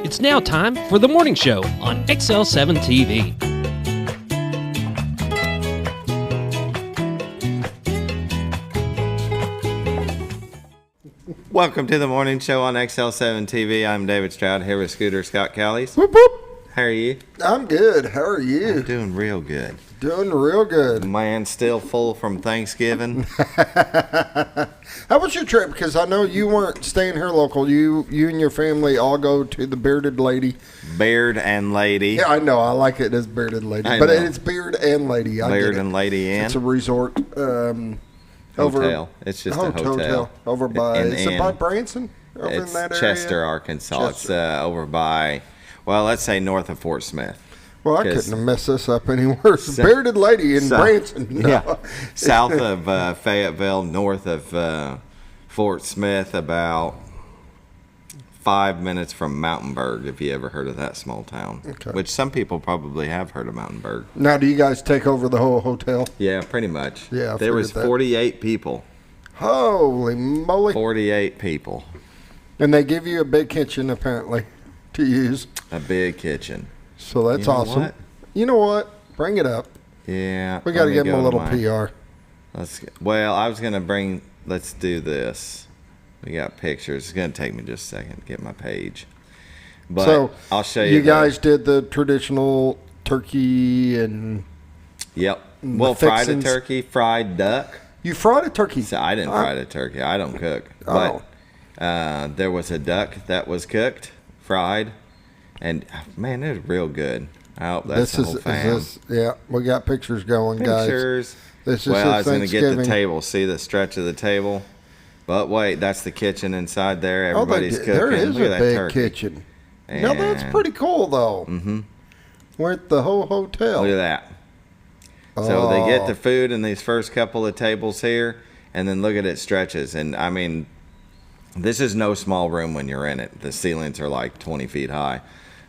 It's now time for the morning show on XL7-TV. Welcome to the morning show on XL7-TV. I'm David Stroud here with Scooter Scott Callies. Whoop, whoop. How are you? I'm good. How are you? I'm doing real good. Doing real good. Man, still full from Thanksgiving. How was your trip? Because I know you weren't staying here local. You and your family all go to the Bearded Lady. Beard and Lady. Yeah, I know. I like it as Bearded Lady. But it's Beard and Lady. Beard and Lady Inn. It's a resort. Hotel. It's just a hotel. Over by, is it by Branson? Over it's in that area? Chester, Arkansas. Chester. It's over by, well, let's say north of Fort Smith. Well, I couldn't have messed this up any worse. Bearded Lady in Branson. No. Yeah. South of Fayetteville, north of Fort Smith, about 5 minutes from Mountainburg, if you ever heard of that small town. Okay. Which some people probably have heard of Mountainburg. Now, do you guys take over the whole hotel? Yeah, pretty much. Yeah, there was 48 people. Holy moly. 48 people. And they give you a big kitchen, apparently, to use. A big kitchen. So that's awesome. What? You know what? Bring it up. Yeah. We got to give them a little PR. Well, I was going to bring, let's do this. We got pictures. It's going to take me just a second to get my page. But so I'll show you. You guys did the traditional turkey and. Yep. Well, fried a turkey, fried duck. You fried a turkey? So I didn't fry a turkey. I don't cook. Oh. But there was a duck that was cooked, fried. And, man, it was real good. I hope that's the whole fam. Yeah, we got pictures going, guys. Pictures. This is well, I was going to get the table. See the stretch of the table? But wait, that's the kitchen inside there. Everybody's cooking. There is Look a at big turkey. kitchen. Now, that's pretty cool, though. Mm-hmm. We're at the whole hotel. Look at that. So they get the food in these first couple of tables here, and then look at it stretches. And, I mean, this is no small room when you're in it. The ceilings are like 20 feet high.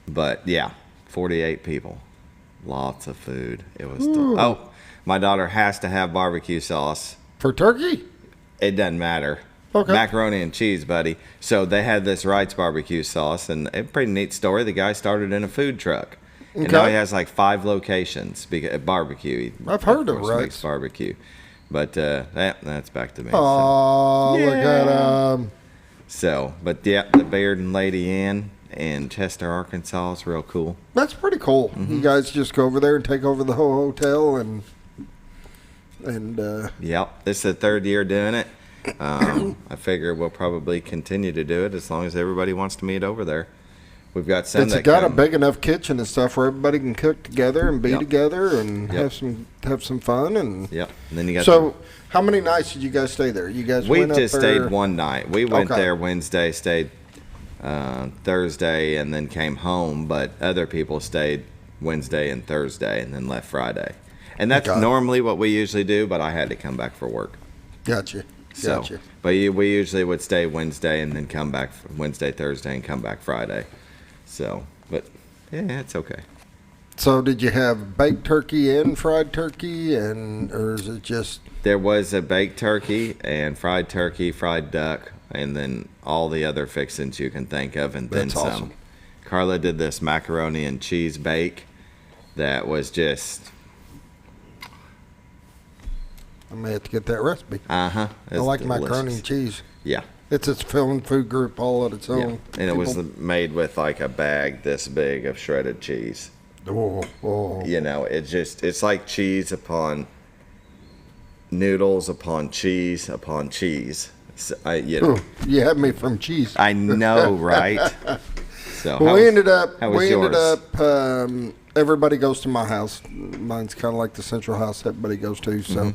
But, yeah, 48 people. Lots of food. It was oh, my daughter has to have barbecue sauce. For turkey? It doesn't matter. Okay. Macaroni and cheese, buddy. So they had this Wright's barbecue sauce, and a pretty neat story. The guy started in a food truck. Okay. And now he has like 5 locations. Barbecue. I've heard of Wright's barbecue. But that's back to me. Oh, so. Look at him. So, but yeah, the Beard and Lady Inn in Chester, Arkansas is real cool. That's pretty cool. Mm-hmm. You guys just go over there and take over the whole hotel and yep, this is the 3rd year doing it. I figure we'll probably continue to do it as long as everybody wants to meet over there. We've got some It's got a big enough kitchen and stuff where everybody can cook together and be together and have some fun and yep. And then you got how many nights did you guys stay there? You guys we just stayed one night. We went there Wednesday, stayed Thursday, and then came home. But other people stayed Wednesday and Thursday, and then left Friday. And that's normally what we usually do. But I had to come back for work. Gotcha. But we usually would stay Wednesday and then come back Wednesday, Thursday, and come back Friday. So, but yeah, it's okay. So, did you have baked turkey and fried turkey, or is it just? There was a baked turkey and fried duck, and then all the other fixings you can think of, and then some. Awesome. Carla did this macaroni and cheese bake that was just. I may have to get that recipe. I like macaroni and cheese. Yeah. It's its own food group all on its own. Yeah. And it was made with like a bag this big of shredded cheese. Oh. You know, it's like cheese upon noodles upon cheese upon cheese. So, you had me from cheese. I know, right? So we ended up. Everybody goes to my house. Mine's kind of like the central house everybody goes to. So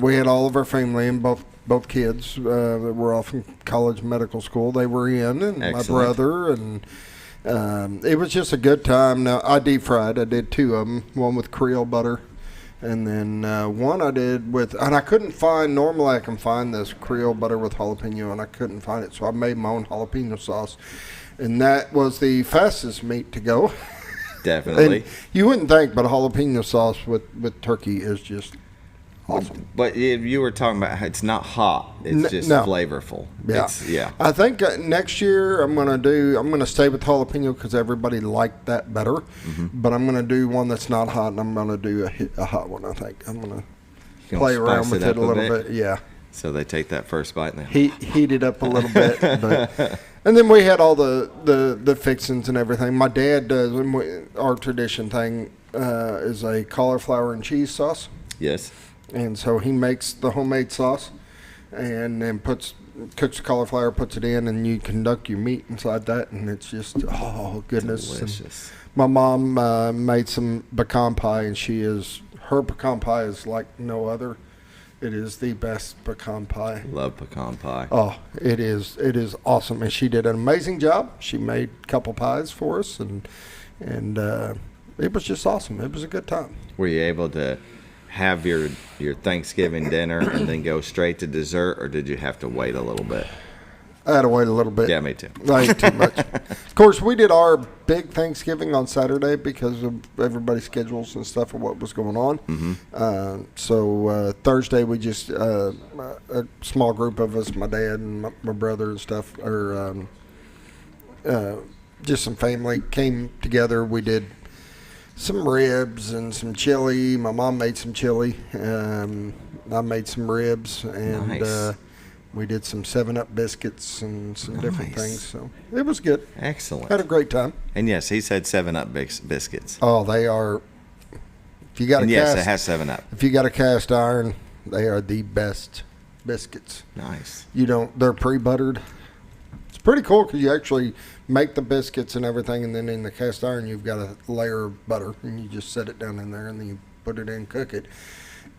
we had all of our family and both kids that were off in college medical school. They were in, and Excellent. My brother, and it was just a good time. Now, I deep fried. I did 2 of them, one with Creole butter, and then one I did with, and I couldn't find, normally I can find this Creole butter with jalapeno, and I couldn't find it, so I made my own jalapeno sauce, and that was the fastest meat to go. Definitely. And you wouldn't think, but jalapeno sauce with turkey is just Awesome. But you were talking about how it's not hot. It's just flavorful. Yeah. I think next year I'm gonna stay with jalapeno because everybody liked that better. Mm-hmm. But I'm gonna do one that's not hot, and I'm gonna do a hot one. I think I'm gonna play around with it a little bit. Yeah. So they take that first bite and heat it up a little bit. But, and then we had all the fixings and everything. My dad does. Our tradition thing is a cauliflower and cheese sauce. Yes. And so he makes the homemade sauce and then cooks the cauliflower, puts it in, and you can duck your meat inside that, and it's just, oh, goodness. Delicious. And my mom made some pecan pie, and her pecan pie is like no other. It is the best pecan pie. Love pecan pie. Oh, it is awesome, and she did an amazing job. She made a couple pies for us, and it was just awesome. It was a good time. Were you able to have your Thanksgiving dinner and then go straight to dessert, or did you have to wait a little bit? I had to wait a little bit. Yeah, me too. I ate too much. Of course, we did our big Thanksgiving on Saturday because of everybody's schedules and stuff and what was going on. Mm-hmm. So Thursday, we just, a small group of us, my dad and my brother and stuff, just some family came together. We did some ribs and some chili. My mom made some chili. I made some ribs, and nice. We did some 7-Up biscuits and some different things. So it was good. Excellent. Had a great time. And yes, he said 7-Up biscuits. Oh, they are. If you got yes, it has 7-Up. If you got a cast iron, they are the best biscuits. Nice. They're pre-buttered. It's pretty cool because you actually make the biscuits and everything, and then in the cast iron you've got a layer of butter, and you just set it down in there, and then you put it in, cook it.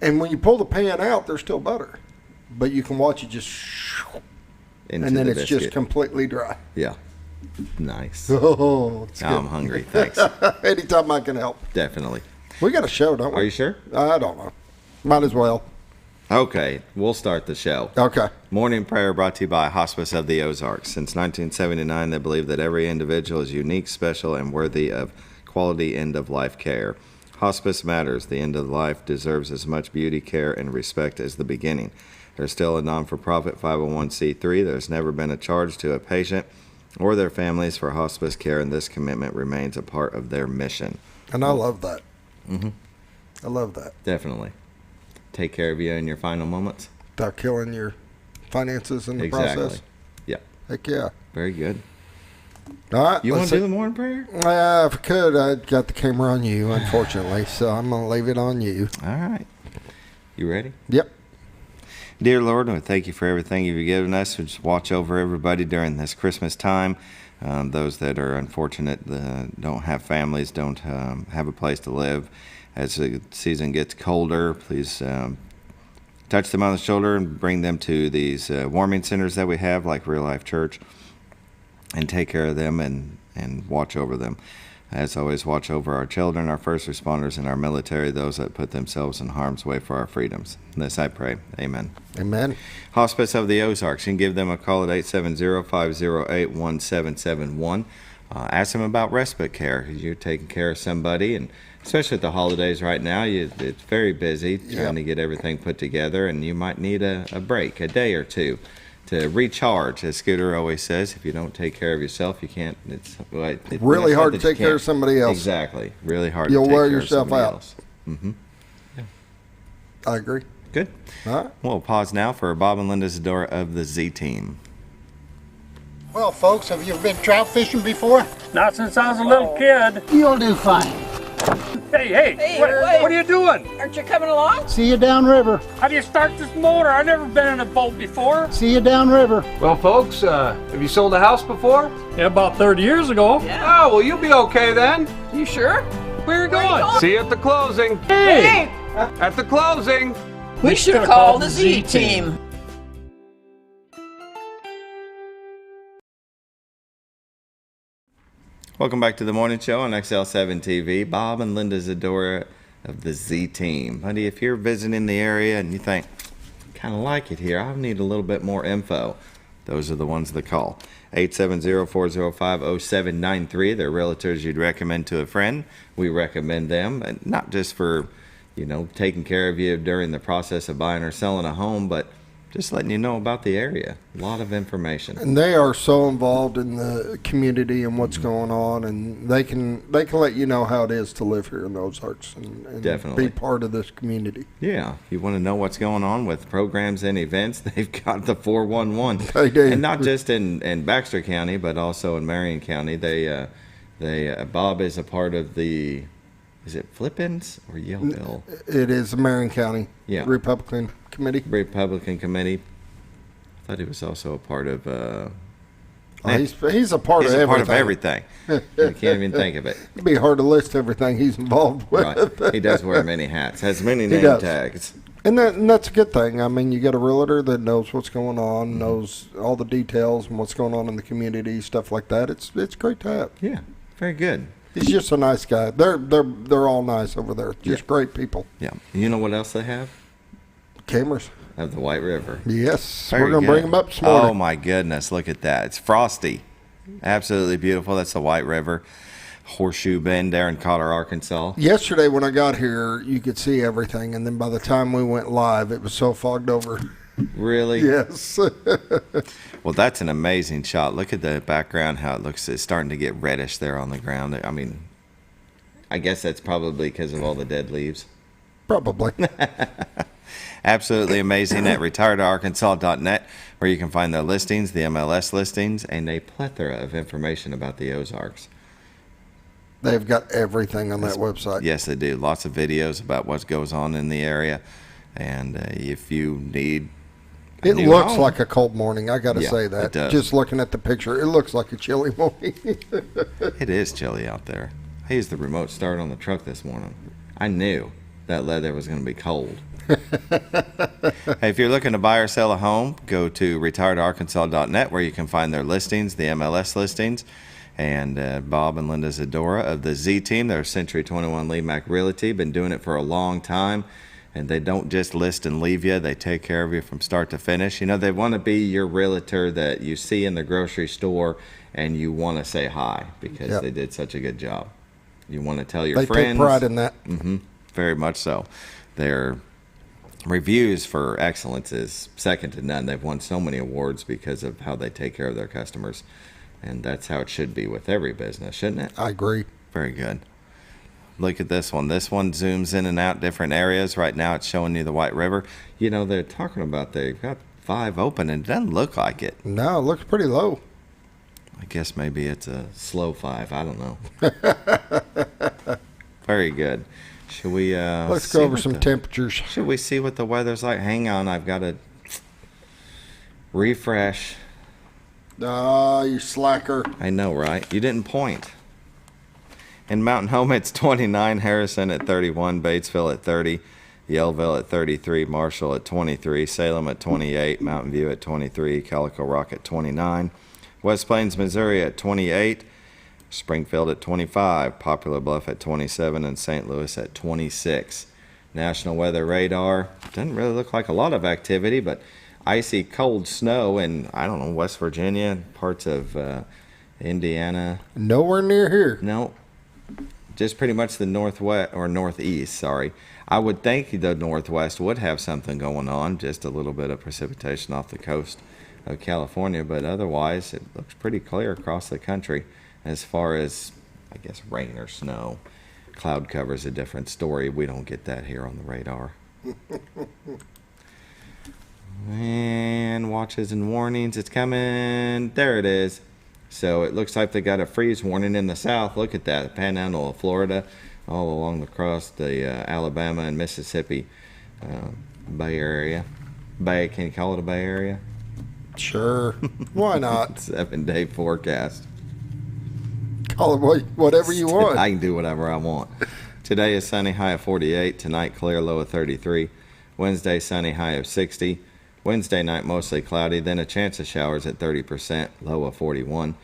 And when you pull the pan out, there's still butter, but you can watch it just into and then it's biscuit. just completely dry. Yeah. Nice. Oh, now I'm hungry. Thanks. Anytime I can help. Definitely. We got a show, don't we? Are you sure? I don't know. Might as well. Okay, we'll start the show. Okay. Morning prayer brought to you by Hospice of the Ozarks. Since 1979, they believe that every individual is unique, special, and worthy of quality end-of-life care. Hospice matters. The end of life deserves as much beauty, care, and respect as the beginning. They're still a non-for-profit 501c3. There's never been a charge to a patient or their families for hospice care, and this commitment remains a part of their mission. And I love that. Mm-hmm. I love that. Definitely. Take care of you in your final moments. Without killing your finances in the exactly. process. Yeah. Heck yeah. Very good. All right. You want to do the morning prayer? If I could, I got the camera on you, unfortunately, so I'm going to leave it on you. All right. You ready? Yep. Dear Lord, we thank you for everything you've given us. Just watch over everybody during this Christmas time. Those that are unfortunate, don't have families, don't have a place to live. As the season gets colder, please touch them on the shoulder and bring them to these warming centers that we have, like Real Life Church, and take care of them and watch over them. As always, watch over our children, our first responders, and our military, those that put themselves in harm's way for our freedoms. This I pray. Amen. Amen. Hospice of the Ozarks. You can give them a call at 870-508-1771. Ask them about respite care. You're taking care of somebody, and especially at the holidays right now, it's very busy trying to get everything put together, and you might need a break, a day or two, to recharge. As Scooter always says, if you don't take care of yourself, you can't. It's really hard to take care of somebody else. Exactly. Really hard You'll to take wear care yourself of somebody out. else. Mm-hmm. Yeah. I agree. Good. All right. We'll pause now for Bob and Linda Zadora of the Z Team. Well, folks, have you been trout fishing before? Not since I was a little kid. You'll do fine. Hey, what are you doing? Aren't you coming along? See you downriver. How do you start this motor? I've never been in a boat before. See you downriver. Well, folks, have you sold a house before? Yeah, about 30 years ago. Yeah. Oh, well, you'll be okay then. You sure? Where are you going? See you at the closing. Hey! At the closing. We should have called the Z Team. Welcome back to the morning show on XL7-TV. Bob and Linda Zadora of the Z Team. Buddy, if you're visiting the area and you think, kind of like it here, I need a little bit more info, those are the ones that call. 870-405-0793. They're realtors you'd recommend to a friend. We recommend them, and not just for taking care of you during the process of buying or selling a home, but just letting you know about the area. A lot of information. And they are so involved in the community and what's going on, and they can let you know how it is to live here in the Ozarks and Definitely. be part of this community. Yeah, you want to know what's going on with programs and events, they've got the 411. They do. And not just in Baxter County, but also in Marion County. Bob is a part of the, is it Flippins or Yellville? It is the Marion County Republican Committee. Republican Committee. I thought he was also a part of. He's a part of everything. He's a part of everything. You can't even think of it. It'd be hard to list everything he's involved with. Right. He does wear many hats. Has many name tags. And that's a good thing. I mean, you got a realtor that knows what's going on, knows all the details and what's going on in the community, stuff like that. It's great to have. Yeah, very good. He's just a nice guy. They're all nice over there. Just great people. Yeah. You know what else they have? Cameras. Of the White River. Yes. Very We're going to bring them up this morning. Oh, my goodness. Look at that. It's frosty. Absolutely beautiful. That's the White River. Horseshoe Bend there in Cotter, Arkansas. Yesterday when I got here, you could see everything. And then by the time we went live, it was so fogged over. Really? Yes. Well, that's an amazing shot. Look at the background, how it looks. It's starting to get reddish there on the ground. I mean, I guess that's probably because of all the dead leaves. Probably. Absolutely amazing at retiredarkansas.net, where you can find their listings, the MLS listings, and a plethora of information about the Ozarks. They've got everything on that website. Yes, they do. Lots of videos about what goes on in the area. And if you need it looks like a cold morning, I got to say that. It does. Just looking at the picture, it looks like a chilly morning. It is chilly out there. I used the remote start on the truck this morning. I knew that leather was going to be cold. Hey, if you're looking to buy or sell a home, go to retiredarkansas.net, where you can find their listings, the MLS listings. And Bob and Linda Zadora of the Z Team, they're Century 21 Lee Mack Realty, been doing it for a long time. And they don't just list and leave you. They take care of you from start to finish. They want to be your realtor that you see in the grocery store and you want to say hi because they did such a good job. You want to tell your friends. They take pride in that. Mm-hmm. Very much so. Their reviews for excellence is second to none. They've won so many awards because of how they take care of their customers. And that's how it should be with every business, shouldn't it? I agree. Very good. Look at this one. This one zooms in and out different areas. Right now it's showing you the White River. They're talking about they've got 5 open, and it doesn't look like it. No, it looks pretty low. I guess maybe it's a slow 5. I don't know. Very good. Should we let's go over some temperatures. Should we see what the weather's like? Hang on, I've got to refresh. You slacker. I know, right? You didn't point. In Mountain Home, it's 29. Harrison at 31. Batesville at 30. Yellville at 33. Marshall at 23. Salem at 28. Mountain View at 23. Calico Rock at 29. West Plains, Missouri at 28. Springfield at 25. Poplar Bluff at 27. And St. Louis at 26. National Weather Radar. Doesn't really look like a lot of activity, but icy cold snow in, West Virginia, parts of Indiana. Nowhere near here. No, just pretty much the northwest or northeast, sorry. I would think the northwest would have something going on, just a little bit of precipitation off the coast of California, but otherwise it looks pretty clear across the country as far as, I guess, rain or snow. Cloud cover is a different story. We don't get that here on the radar. And watches and warnings, it's coming. There it is. So it looks like they got a freeze warning in the south. Look at that, panhandle of Florida, all along across the Alabama and Mississippi Bay Area. Can you call it a Bay Area? Sure. Why not? 7-day forecast. Call it whatever you want. I can do whatever I want. Today is sunny, high of 48. Tonight, clear, low of 33. Wednesday, sunny, high of 60. Wednesday night, mostly cloudy, then a chance of showers at 30%, low of 41.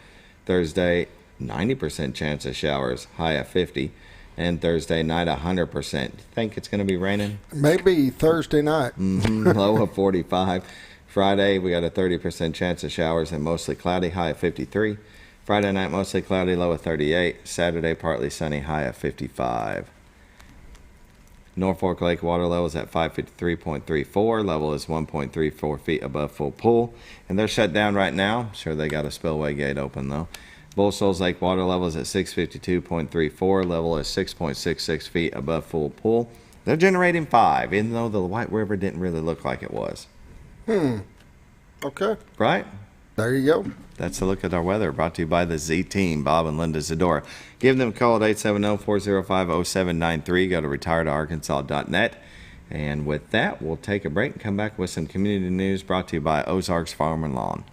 Thursday, 90% chance of showers, high of 50. And Thursday night, 100%. Think it's going to be raining? Maybe Thursday night. Low of 45. Friday, we got a 30% chance of showers and mostly cloudy, high of 53. Friday night, mostly cloudy, low of 38. Saturday, partly sunny, high of 55. Norfolk Lake water level is at 553.34. Level is 1.34 feet above full pool. And they're shut down right now. I'm sure they got a spillway gate open, though. Bull Shoals Lake water level is at 652.34. Level is 6.66 feet above full pool. They're generating 5, even though the White River didn't really look like it was. Okay. Right? There you go. That's a look at our weather, brought to you by the Z Team, Bob and Linda Zadora. Give them a call at 870-405-0793. Go to retiredarkansas.net. And with that, we'll take a break and come back with some community news brought to you by Ozarks Farm and Lawn.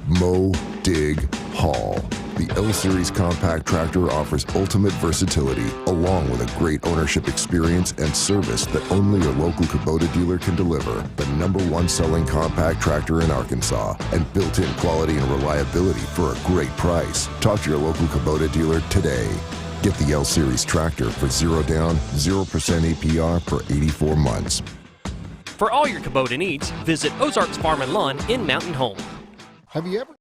Mow, dig, haul. The L-Series compact tractor offers ultimate versatility, along with a great ownership experience and service that only your local Kubota dealer can deliver. The #1 selling compact tractor in Arkansas, and built-in quality and reliability for a great price. Talk to your local Kubota dealer today. Get the L-Series tractor for 0 down, 0% APR for 84 months. For all your Kubota needs, visit Ozarks Farm and Lawn in Mountain Home. Have you ever?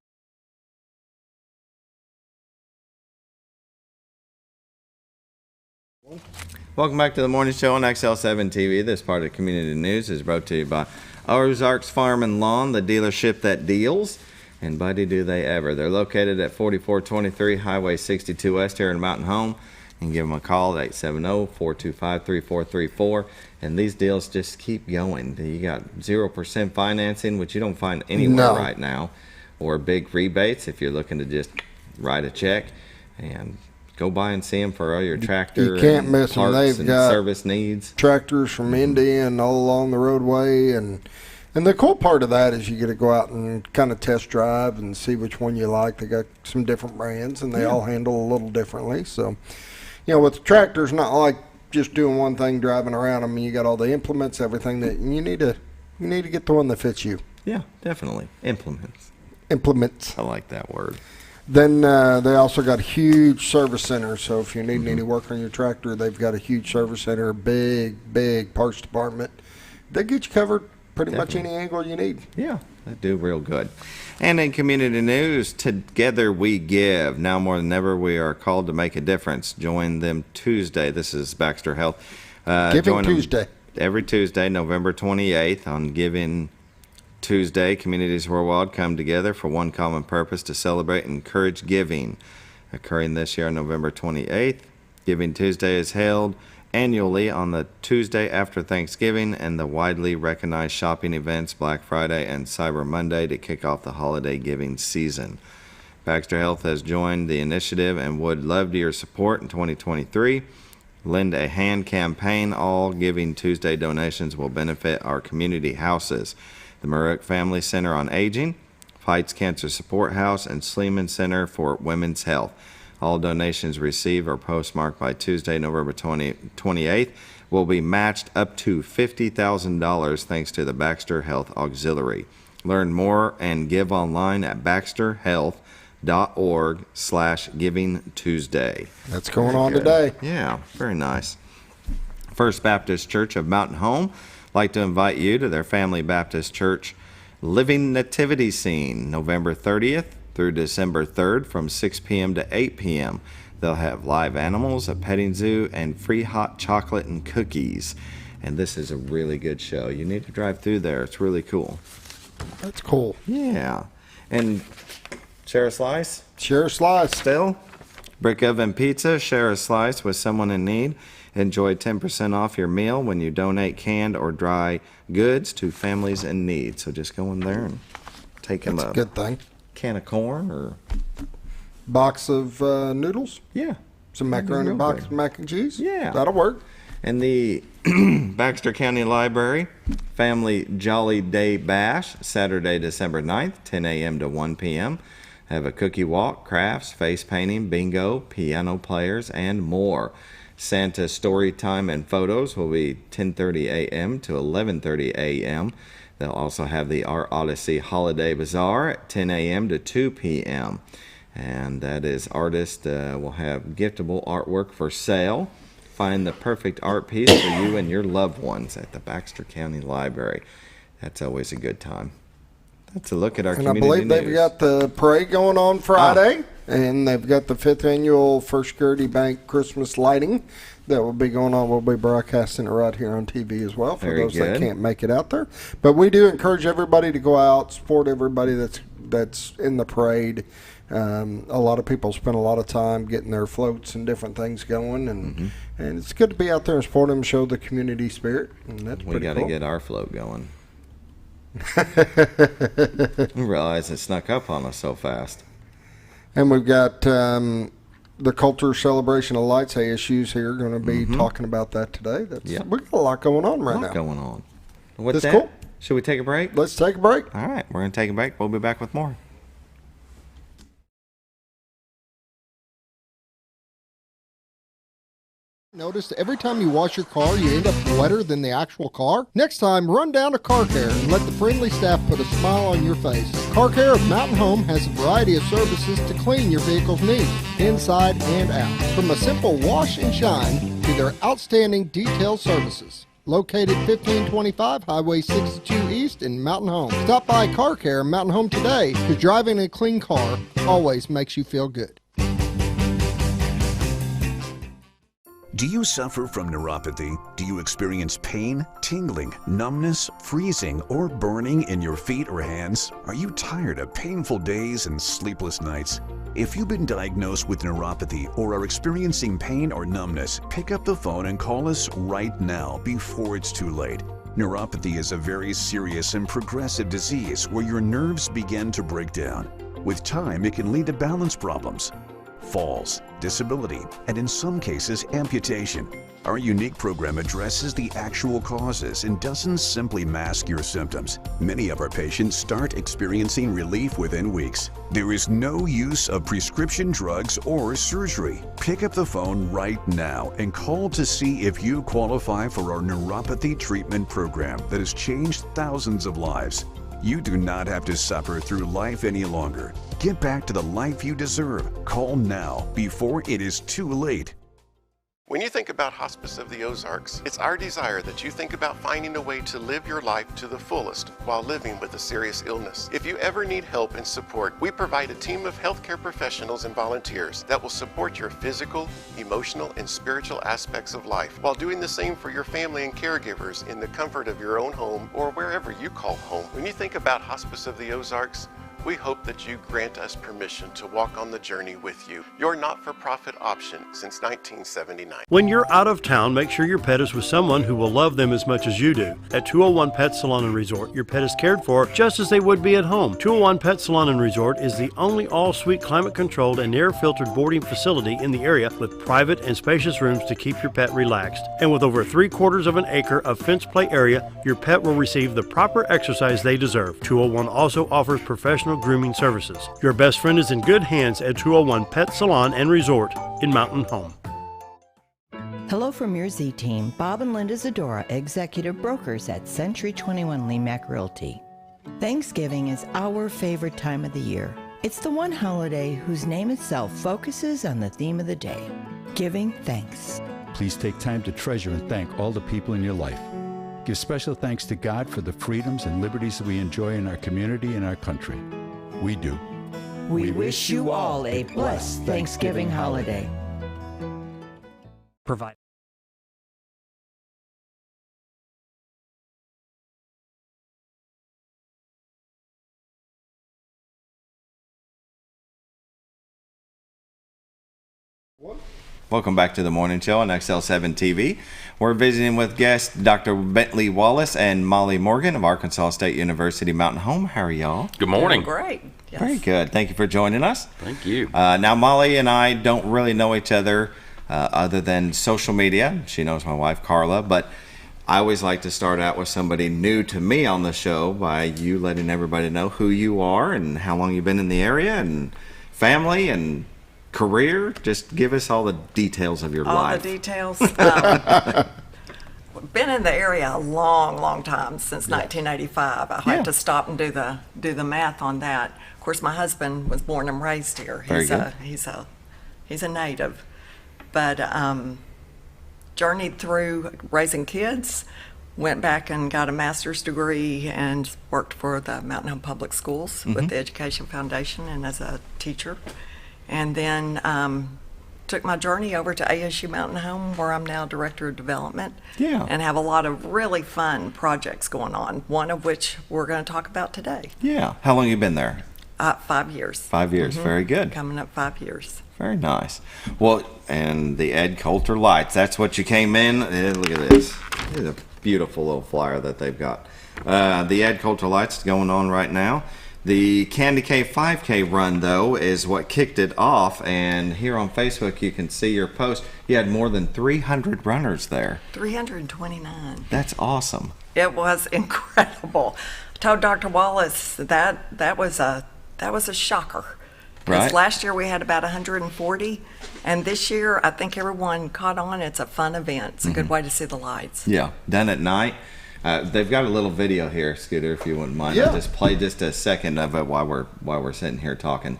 Welcome back to the morning show on XL7-TV. This part of community news is brought to you by Ozarks Farm and Lawn, the dealership that deals. And buddy, do they ever. They're located at 4423 Highway 62 West here in Mountain Home. You can give them a call at 870-425-3434. And these deals just keep going. You got 0% financing, which you don't find anywhere right now, or big rebates if you're looking to just write a check. And go by and see them for all your tractor You can't miss them. parts They've and got service needs. tractors from Indy and all along the roadway. And the cool part of that is you get to go out and kind of test drive and see which one you like. They got some different brands, and they all handle a little differently. So, with the tractors, not like just doing one thing, driving around them. You got all the implements, everything that you need to get the one that fits you. Yeah, definitely. Implements. Implements. I like that word. Then they also got a huge service center. So if you're needing any work on your tractor, they've got a huge service center, big parts department. They get you covered pretty much any angle you need. Yeah, they do real good. And in community news, Together We Give. Now more than ever, we are called to make a difference. Join them Tuesday. This is Baxter Health. Giving Tuesday. Every Tuesday, November 28th, on Giving Tuesday, communities worldwide come together for one common purpose: to celebrate and encourage giving. Occurring this year on November 28th, Giving Tuesday is held annually on the Tuesday after Thanksgiving and the widely recognized shopping events Black Friday and Cyber Monday to kick off the holiday giving season. Baxter Health has joined the initiative and would love your support in 2023. Lend a Hand campaign. All Giving Tuesday donations will benefit our community houses: the Maruk Family Center on Aging, Heights Cancer Support House, and Sleeman Center for Women's Health. All donations received or postmarked by Tuesday, November 28th will be matched up to $50,000 thanks to the Baxter Health Auxiliary. Learn more and give online at baxterhealth.org/givingtuesday. That's going on today. Yeah, very nice. First Baptist Church of Mountain Home like to invite you to their Family Baptist Church Living Nativity Scene, November 30th through December 3rd from 6 p.m. to 8 p.m. They'll have live animals, a petting zoo, and free hot chocolate and cookies. And this is a really good show. You need to drive through there. It's really cool. That's cool. Yeah. And share a slice? Share a slice. Still? Brick Oven Pizza, share a slice with someone in need. Enjoy 10% off your meal when you donate canned or dry goods to families in need. So just go in there and take them up. That's a good thing. Can of corn or box of noodles. Yeah. Some macaroni box of mac and cheese. Yeah. That'll work. And the Baxter County Library Family Jolly Day Bash, Saturday, December 9th, 10 a.m. to 1 p.m. Have a cookie walk, crafts, face painting, bingo, piano players, and more. Santa story time and photos will be 10:30 a.m. to 11:30 a.m. They'll also have the Art Odyssey Holiday Bazaar at 10 a.m. to 2 p.m. And that is artists will have giftable artwork for sale. Find the perfect art piece for you and your loved ones at the Baxter County Library. That's always a good time. That's a look at our community news. And I believe they've got the parade going on Friday. And they've got the 5th annual First Security Bank Christmas lighting that will be going on. We'll be broadcasting it right here on TV as well for Very those good. that can't make it out there. But we do encourage everybody to go out, support everybody that's in the parade. A lot of people spend a lot of time getting their floats and different things going, and it's good to be out there and support them, show the community spirit, and that's We pretty got to cool. get our float going. We realize it snuck up on us so fast. And we've got the Culture Celebration of Lights issues here. Going to be talking about that today. We got a lot going on right now. Going on. With That's that, cool. should we take a break? Let's take a break. All right, we're going to take a break. We'll be back with more. Notice every time you wash your car, you end up wetter than the actual car? Next time, run down to Car Care and let the friendly staff put a smile on your face. Car Care of Mountain Home has a variety of services to clean your vehicle's needs, inside and out. From a simple wash and shine to their outstanding detail services. Located 1525 Highway 62 East in Mountain Home. Stop by Car Care Mountain Home today, because driving a clean car always makes you feel good. Do you suffer from neuropathy? Do you experience pain, tingling, numbness, freezing, or burning in your feet or hands? Are you tired of painful days and sleepless nights? If you've been diagnosed with neuropathy or are experiencing pain or numbness, pick up the phone and call us right now before it's too late. Neuropathy is a very serious and progressive disease where your nerves begin to break down. With time, it can lead to balance problems, falls, disability, and in some cases, amputation. Our unique program addresses the actual causes and doesn't simply mask your symptoms. Many of our patients start experiencing relief within weeks. There is no use of prescription drugs or surgery. Pick up the phone right now and call to see if you qualify for our neuropathy treatment program that has changed thousands of lives. You do not have to suffer through life any longer. Get back to the life you deserve. Call now before it is too late. When you think about Hospice of the Ozarks, it's our desire that you think about finding a way to live your life to the fullest while living with a serious illness. If you ever need help and support, we provide a team of healthcare professionals and volunteers that will support your physical, emotional, and spiritual aspects of life while doing the same for your family and caregivers in the comfort of your own home or wherever you call home. When you think about Hospice of the Ozarks, we hope that you grant us permission to walk on the journey with you. Your not-for-profit option since 1979. When you're out of town, make sure your pet is with someone who will love them as much as you do. At 201 Pet Salon and Resort, your pet is cared for just as they would be at home. 201 Pet Salon and Resort is the only all-suite climate-controlled and air-filtered boarding facility in the area with private and spacious rooms to keep your pet relaxed. And with over 3/4 of an acre of fenced play area, your pet will receive the proper exercise they deserve. 201 also offers professional grooming services. Your best friend is in good hands at 201 Pet Salon and Resort in Mountain Home. Hello from your Z-Team, Bob and Linda Zadora, executive brokers at Century 21 Lemac Realty. Thanksgiving is our favorite time of the year. It's the one holiday whose name itself focuses on the theme of the day, giving thanks. Please take time to treasure and thank all the people in your life. Give special thanks to God for the freedoms and liberties that we enjoy in our community and our country. We do. We wish you all a blessed Thanksgiving holiday. Provide. Welcome back to the morning show on XL7-TV. We're visiting with guests Dr. Bentley Wallace and Mollie Morgan of Arkansas State University Mountain Home. How are y'all? Good morning. Great. Yes. Very good. Thank you for joining us. Thank you. Now, Mollie and I don't really know each other other than social media. She knows my wife, Carla, but I always like to start out with somebody new to me on the show by you letting everybody know who you are and how long you've been in the area and family and career. Just give us all the details of your life. All the details. Been in the area a long time, since 1985. I have to stop and do the math on that. Of course, my husband was born and raised here. Very good. He's a native, but journeyed through raising kids. Went back and got a master's degree and worked for the Mountain Home Public Schools with the Education Foundation and as a teacher. and then took my journey over to ASU Mountain Home, where I'm now Director of Development. Yeah. And have a lot of really fun projects going on, one of which we're going to talk about today. Yeah. How long have you been there? 5 years. 5 years. Very good. Coming up 5 years. Very nice. Well, and the Ed Coulter lights, that's what you came in. Look at this. It's a beautiful little flyer that they've got. The Ed Coulter lights going on right now. The Candy K 5K run, though, is what kicked it off. And here on Facebook, you can see your post. You had more than 300 runners there. 329. That's awesome. It was incredible. I told Dr. Wallace that was a shocker. Because Right. last year we had about 140, and this year I think everyone caught on. It's a fun event. It's a good way to see the lights. Yeah, done at night. They've got a little video here, Scooter, if you wouldn't mind. Yeah. I'll just play just a second of it while we're sitting here talking.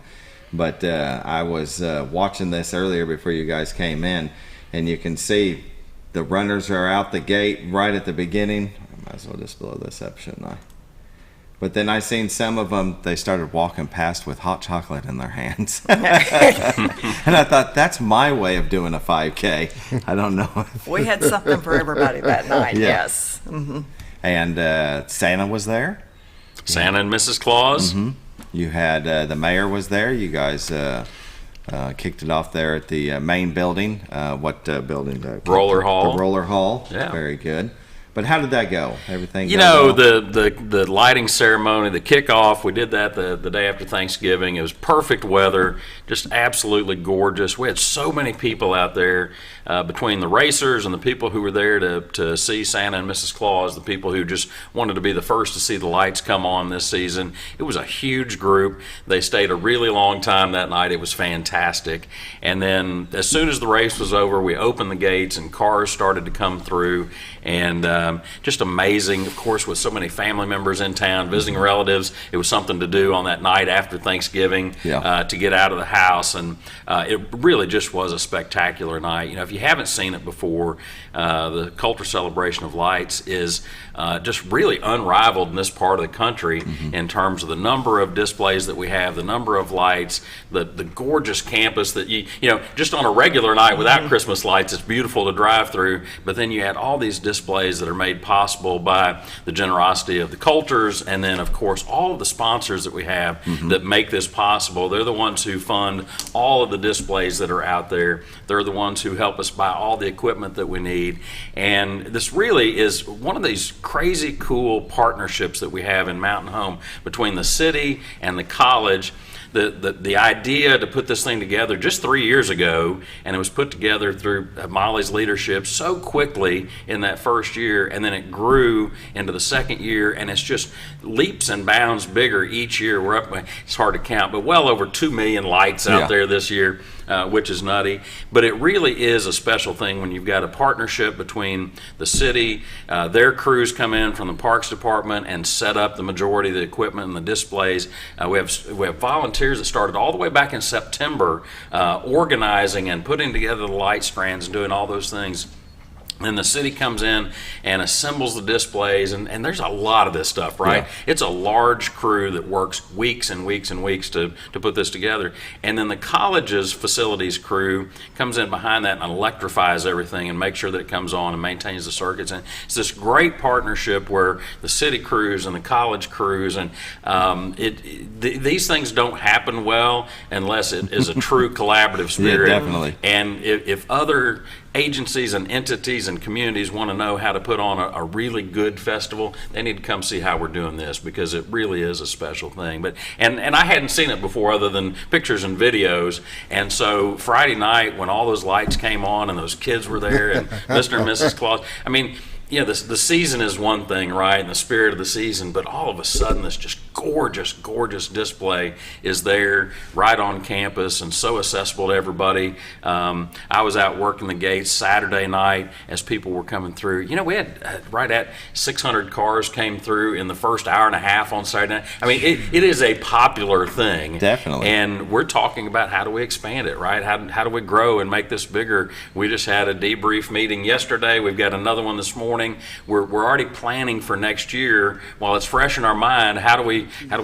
But I was watching this earlier before you guys came in, and you can see the runners are out the gate right at the beginning. I might as well just blow this up, shouldn't I? But then I seen some of them, they started walking past with hot chocolate in their hands. And I thought, that's my way of doing a 5K. I don't know. We had something for everybody that night, Yeah. yes. Mm-hmm. And Santa was there. Santa and Mrs. Claus. Mm-hmm. You had the mayor was there. You guys kicked it off there at the main building. What building? Roller Hall. The Roller Hall. Yeah. Very good. But how did that go? Everything. You go know, well? the lighting ceremony, the kickoff, we did that the day after Thanksgiving. It was perfect weather, just absolutely gorgeous. We had so many people out there, between the racers and the people who were there to see Santa and Mrs. Claus, the people who just wanted to be the first to see the lights come on this season. It was a huge group. They stayed a really long time that night. It was fantastic. And then as soon as the race was over, we opened the gates and cars started to come through. And just amazing, of course, with so many family members in town, visiting relatives. It was something to do on that night after Thanksgiving to get out of the house. And it really just was a spectacular night. You know, if you haven't seen it before, the Coulter Celebration of Lights is just really unrivaled in this part of the country in terms of the number of displays that we have, the number of lights, the gorgeous campus that you know, just on a regular night without Christmas lights, it's beautiful to drive through. But then you had all these displays that are made possible by the generosity of the Coulters, and then of course all of the sponsors that we have that make this possible. They're the ones who fund all of the displays that are out there. They're the ones who help us buy all the equipment that we need. And this really is one of these crazy cool partnerships that we have in Mountain Home between the city and the college. The idea to put this thing together just 3 years ago, and it was put together through Mollie's leadership so quickly in that first year, and then it grew into the second year, and it's just leaps and bounds bigger each year. We're up, it's hard to count, but well over 2 million lights out there this year, which is nutty. But it really is a special thing when you've got a partnership between the city, their crews come in from the Parks Department and set up the majority of the equipment and the displays. We have volunteers that started all the way back in September, organizing and putting together the light strands and doing all those things. Then the city comes in and assembles the displays, and there's a lot of this stuff, right? Yeah. It's a large crew that works weeks and weeks and weeks to put this together. And then the college's facilities crew comes in behind that and electrifies everything and makes sure that it comes on and maintains the circuits. And it's this great partnership where the city crews and the college crews, and these things don't happen well unless it is a true collaborative spirit. Yeah, definitely. And if other agencies and entities and communities want to know how to put on a really good festival, they need to come see how we're doing this, because it really is a special thing. But and I hadn't seen it before other than pictures and videos. And so Friday night when all those lights came on and those kids were there and Mr. and Mrs. Claus, I mean, you know, the season is one thing, right, and the spirit of the season, but all of a sudden this just gorgeous, gorgeous display is there right on campus and so accessible to everybody. I was out working the gates Saturday night as people were coming through. You know, we had right at 600 cars came through in the first hour and a half on Saturday night. I mean, it is a popular thing. Definitely. And we're talking about how do we expand it, right? How do we grow and make this bigger? We just had a debrief meeting yesterday. We've got another one this morning. morning. We're already planning for next year while it's fresh in our mind. How do we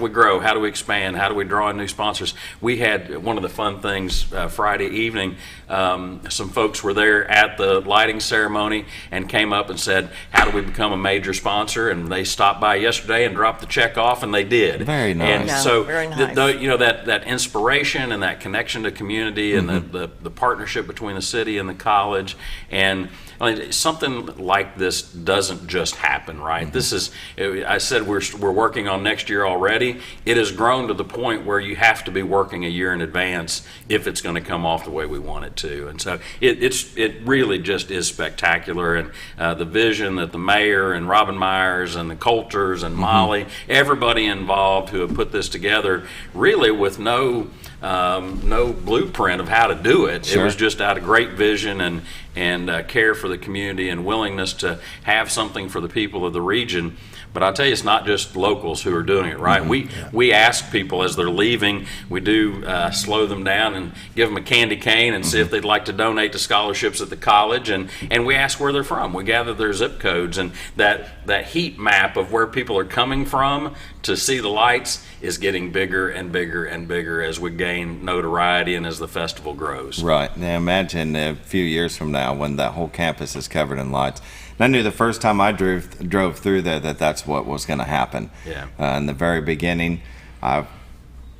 grow? How do we expand? How do we draw in new sponsors? We had one of the fun things Friday evening. Some folks were there at the lighting ceremony and came up and said, how do we become a major sponsor? And they stopped by yesterday and dropped the check off, and they did. Very nice. And so very nice. that inspiration and that connection to community and the partnership between the city and the college, and I mean, something like this doesn't just happen, right? This is, I said we're working on next year already. It has grown to the point where you have to be working a year in advance if it's going to come off the way we want it to. And so it really just is spectacular. And the vision that the mayor and Robin Myers and the Coulters and Mollie, everybody involved who have put this together, really with no blueprint of how to do it. Sure. It was just out of great vision and care for the community and willingness to have something for the people of the region. But I'll tell you, it's not just locals who are doing it, right? We ask people as they're leaving, we do slow them down and give them a candy cane and see if they'd like to donate to scholarships at the college, and we ask where they're from. We gather their zip codes, and that heat map of where people are coming from to see the lights is getting bigger and bigger and bigger as we gain notoriety and as the festival grows. Right. Now imagine a few years from now when that whole campus is covered in lights. And I knew the first time I drove through there that's what was going to happen. Yeah. In the very beginning, I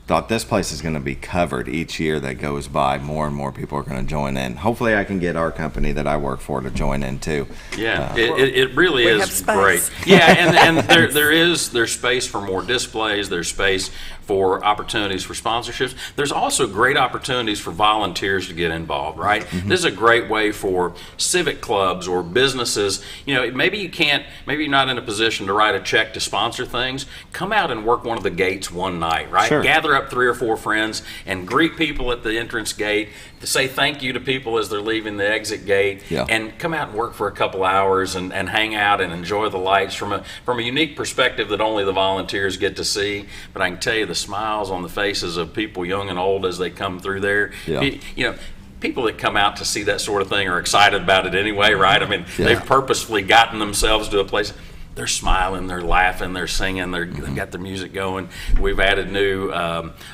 thought this place is going to be covered each year that goes by. More and more people are going to join in. Hopefully I can get our company that I work for to join in too. Yeah, it really is great. Yeah, and there's space for more displays. There's space for opportunities for sponsorships. There's also great opportunities for volunteers to get involved, right? This is a great way for civic clubs or businesses. You know, maybe you're not in a position to write a check to sponsor things. Come out and work one of the gates one night, right? Sure. Gather up 3 or 4 friends and greet people at the entrance gate, to say thank you to people as they're leaving the exit gate, and come out and work for a couple hours and hang out and enjoy the lights from a unique perspective that only the volunteers get to see. But I can tell you, the smiles on the faces of people young and old as they come through there, you know, people that come out to see that sort of thing are excited about it anyway, right? I mean, they've purposefully gotten themselves to a place. They're smiling, they're laughing, they're singing, they've got the music going. We've added new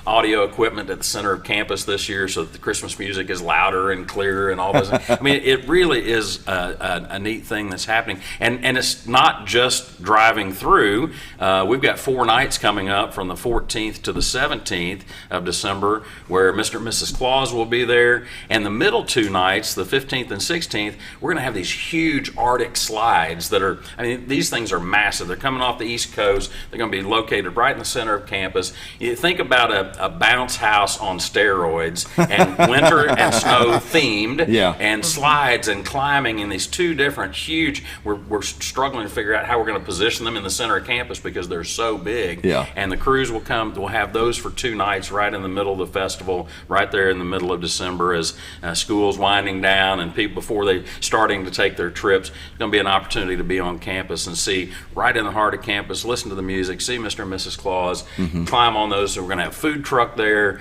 audio equipment at the center of campus this year so that the Christmas music is louder and clearer and all this. I mean, it really is a neat thing that's happening. And it's not just driving through. We've got 4 nights coming up from the 14th to the 17th of December where Mr. and Mrs. Claus will be there. And the middle 2 nights, the 15th and 16th, we're going to have these huge Arctic slides that are, I mean, these things are massive. They're coming off the East Coast. They're going to be located right in the center of campus. You think about a bounce house on steroids and winter and snow themed, and slides and climbing in these 2 different huge, we're struggling to figure out how we're going to position them in the center of campus because they're so big. And the crews will come, we'll have those for 2 nights right in the middle of the festival, right there in the middle of December as school's winding down and people before they starting to take their trips. It's going to be an opportunity to be on campus and see right in the heart of campus, listen to the music, see Mr. and Mrs. Claus, climb on those. So we're going to have a food truck there.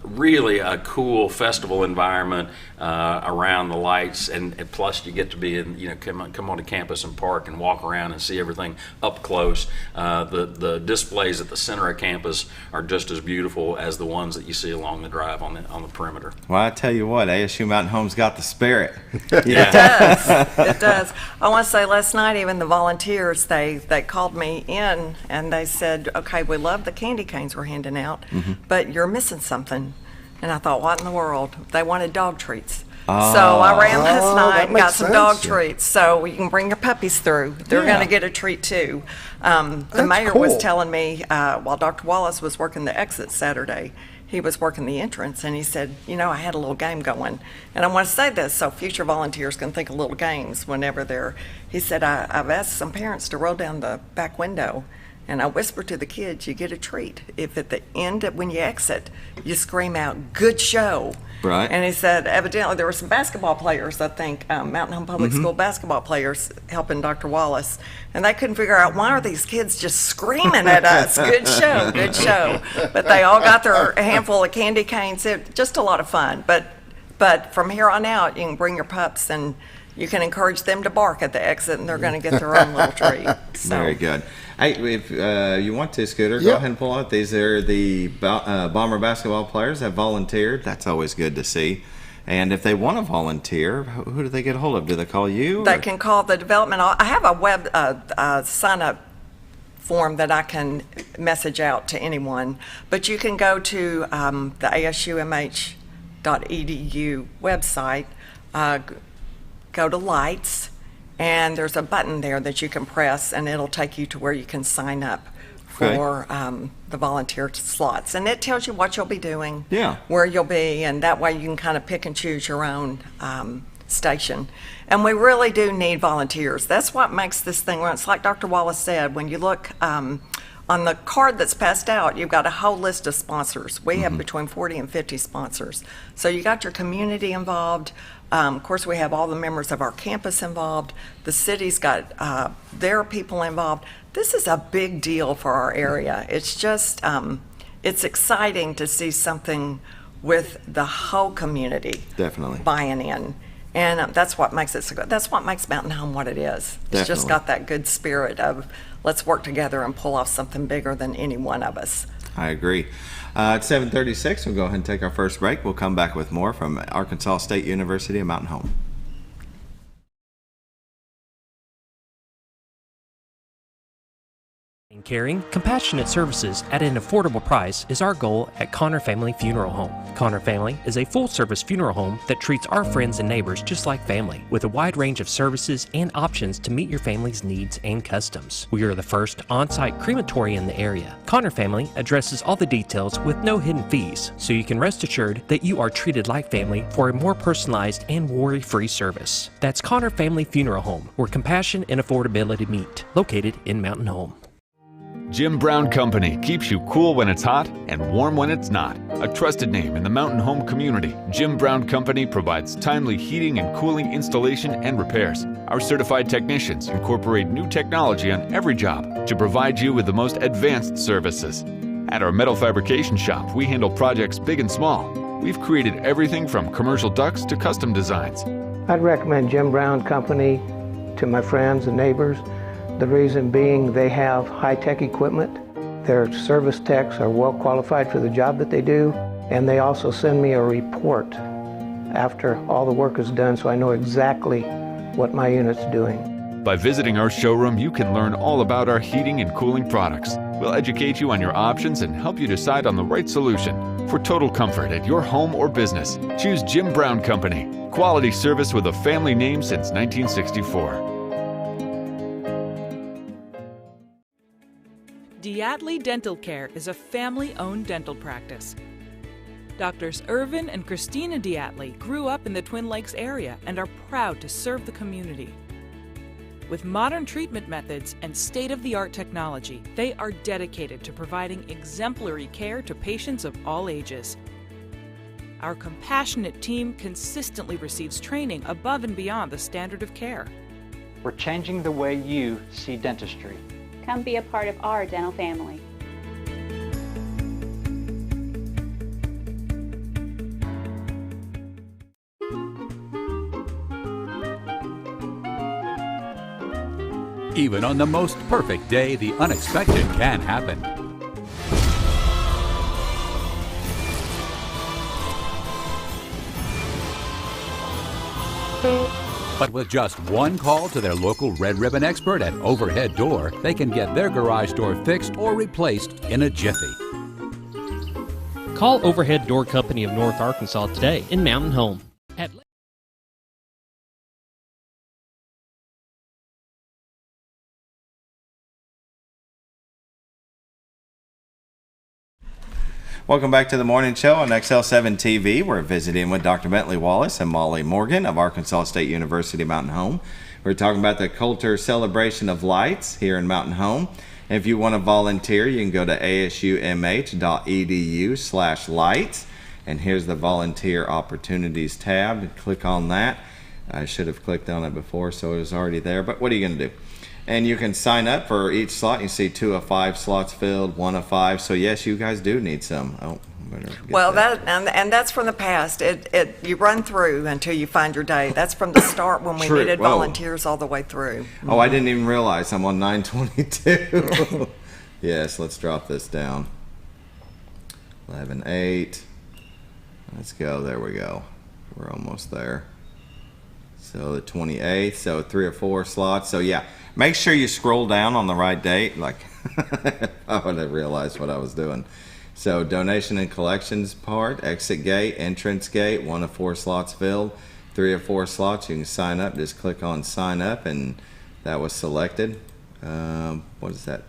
Really a cool festival environment around the lights, and plus you get to be in, you know, come on to campus and park and walk around and see everything up close. The displays at the center of campus are just as beautiful as the ones that you see along the drive on the perimeter. Well, I tell you what, ASU Mountain Home's got the spirit. It does. It does. I want to say last night, even the volunteers, they called me in and they said, okay, we love the candy canes we're handing out, but you're missing something. And I thought, what in the world? They wanted dog treats. So I ran last night and got some dog treats. So you can bring your puppies through. They're going to get a treat too. The mayor was telling me while Dr. Wallace was working the exit Saturday, he was working the entrance, and he said, you know, I had a little game going. And I want to say this so future volunteers can think of little games whenever they're, he said, I've asked some parents to roll down the back window, and I whisper to the kids, you get a treat. If at the end, when you exit, you scream out, good show. Right. And he said, evidently, there were some basketball players, I think, Mountain Home Public School basketball players helping Dr. Wallace. And they couldn't figure out, why are these kids just screaming at us? Good show, good show. But they all got their handful of candy canes. It, just a lot of fun. But from here on out, you can bring your pups and you can encourage them to bark at the exit, and they're going to get their own little treat. So. Very good. Hey, if you want to, Scooter, go Yep. ahead and pull out. These are the Bomber basketball players that volunteered. That's always good to see. And if they want to volunteer, who do they get a hold of? Do they call you? They can call the development. I have a web sign-up form that I can message out to anyone, but you can go to the asumh.edu website, go to lights, and there's a button there that you can press, and it'll take you to where you can sign up for the volunteer slots. And it tells you what you'll be doing, where you'll be, and that way you can kind of pick and choose your own station. And we really do need volunteers. That's what makes this thing run. It's like Dr. Wallace said, when you look on the card that's passed out, you've got a whole list of sponsors. We have between 40 and 50 sponsors. So you got your community involved. Of course, we have all the members of our campus involved. The city's got their people involved. This is a big deal for our area. It's just, it's exciting to see something with the whole community buying in. And that's what makes it so good. That's what makes Mountain Home what it is. It's just got that good spirit of let's work together and pull off something bigger than any one of us. I agree. At 7:36, we'll go ahead and take our first break. We'll come back with more from Arkansas State University of Mountain Home. Caring, compassionate services at an affordable price is our goal at Connor Family Funeral Home. Connor Family is a full-service funeral home that treats our friends and neighbors just like family, with a wide range of services and options to meet your family's needs and customs. We are the first on-site crematory in the area. Connor Family addresses all the details with no hidden fees, so you can rest assured that you are treated like family for a more personalized and worry-free service. That's Connor Family Funeral Home, where compassion and affordability meet, located in Mountain Home. Jim Brown Company keeps you cool when it's hot and warm when it's not. A trusted name in the Mountain Home community, Jim Brown Company provides timely heating and cooling installation and repairs. Our certified technicians incorporate new technology on every job to provide you with the most advanced services. At our metal fabrication shop, we handle projects big and small. We've created everything from commercial ducts to custom designs. I'd recommend Jim Brown Company to my friends and neighbors. The reason being they have high-tech equipment, their service techs are well qualified for the job that they do, and they also send me a report after all the work is done so I know exactly what my unit's doing. By visiting our showroom, you can learn all about our heating and cooling products. We'll educate you on your options and help you decide on the right solution. For total comfort at your home or business, choose Jim Brown Company. Quality service with a family name since 1964. Diatley Dental Care is a family-owned dental practice. Doctors Irvin and Christina Diatley grew up in the Twin Lakes area and are proud to serve the community. With modern treatment methods and state-of-the-art technology, they are dedicated to providing exemplary care to patients of all ages. Our compassionate team consistently receives training above and beyond the standard of care. We're changing the way you see dentistry. Come be a part of our dental family. Even on the most perfect day, the unexpected can happen. But with just one call to their local Red Ribbon expert at Overhead Door, they can get their garage door fixed or replaced in a jiffy. Call Overhead Door Company of North Arkansas today in Mountain Home. Welcome back to the morning show on XL7-TV. We're visiting with Dr. Bentley Wallace and Mollie Morgan of Arkansas State University Mountain Home. We're talking about the Coulter Celebration of Lights here in Mountain Home. If you want to volunteer, you can go to asumh.edu/lights. And here's the Volunteer Opportunities tab. Click on that. I should have clicked on it before, so it was already there. But what are you going to do? And you can sign up for each slot. You see 2 of 5 slots filled, 1 of 5. So yes, you guys do need some. Oh, Well, and that's from the past. You run through until you find your day. That's from the start when we True. needed Whoa. volunteers all the way through. Oh, I didn't even realize I'm on 922. Yes, let's drop this down. 11.8. Let's go. There we go. We're almost there. So the 28th. So 3 or 4 slots. So yeah, make sure you scroll down on the right date. Like I would have realized what I was doing. So donation and collections part, exit gate, entrance gate, 1 of 4 slots filled, 3 of 4 slots. You can sign up. Just click on sign up, and that was selected. What is that?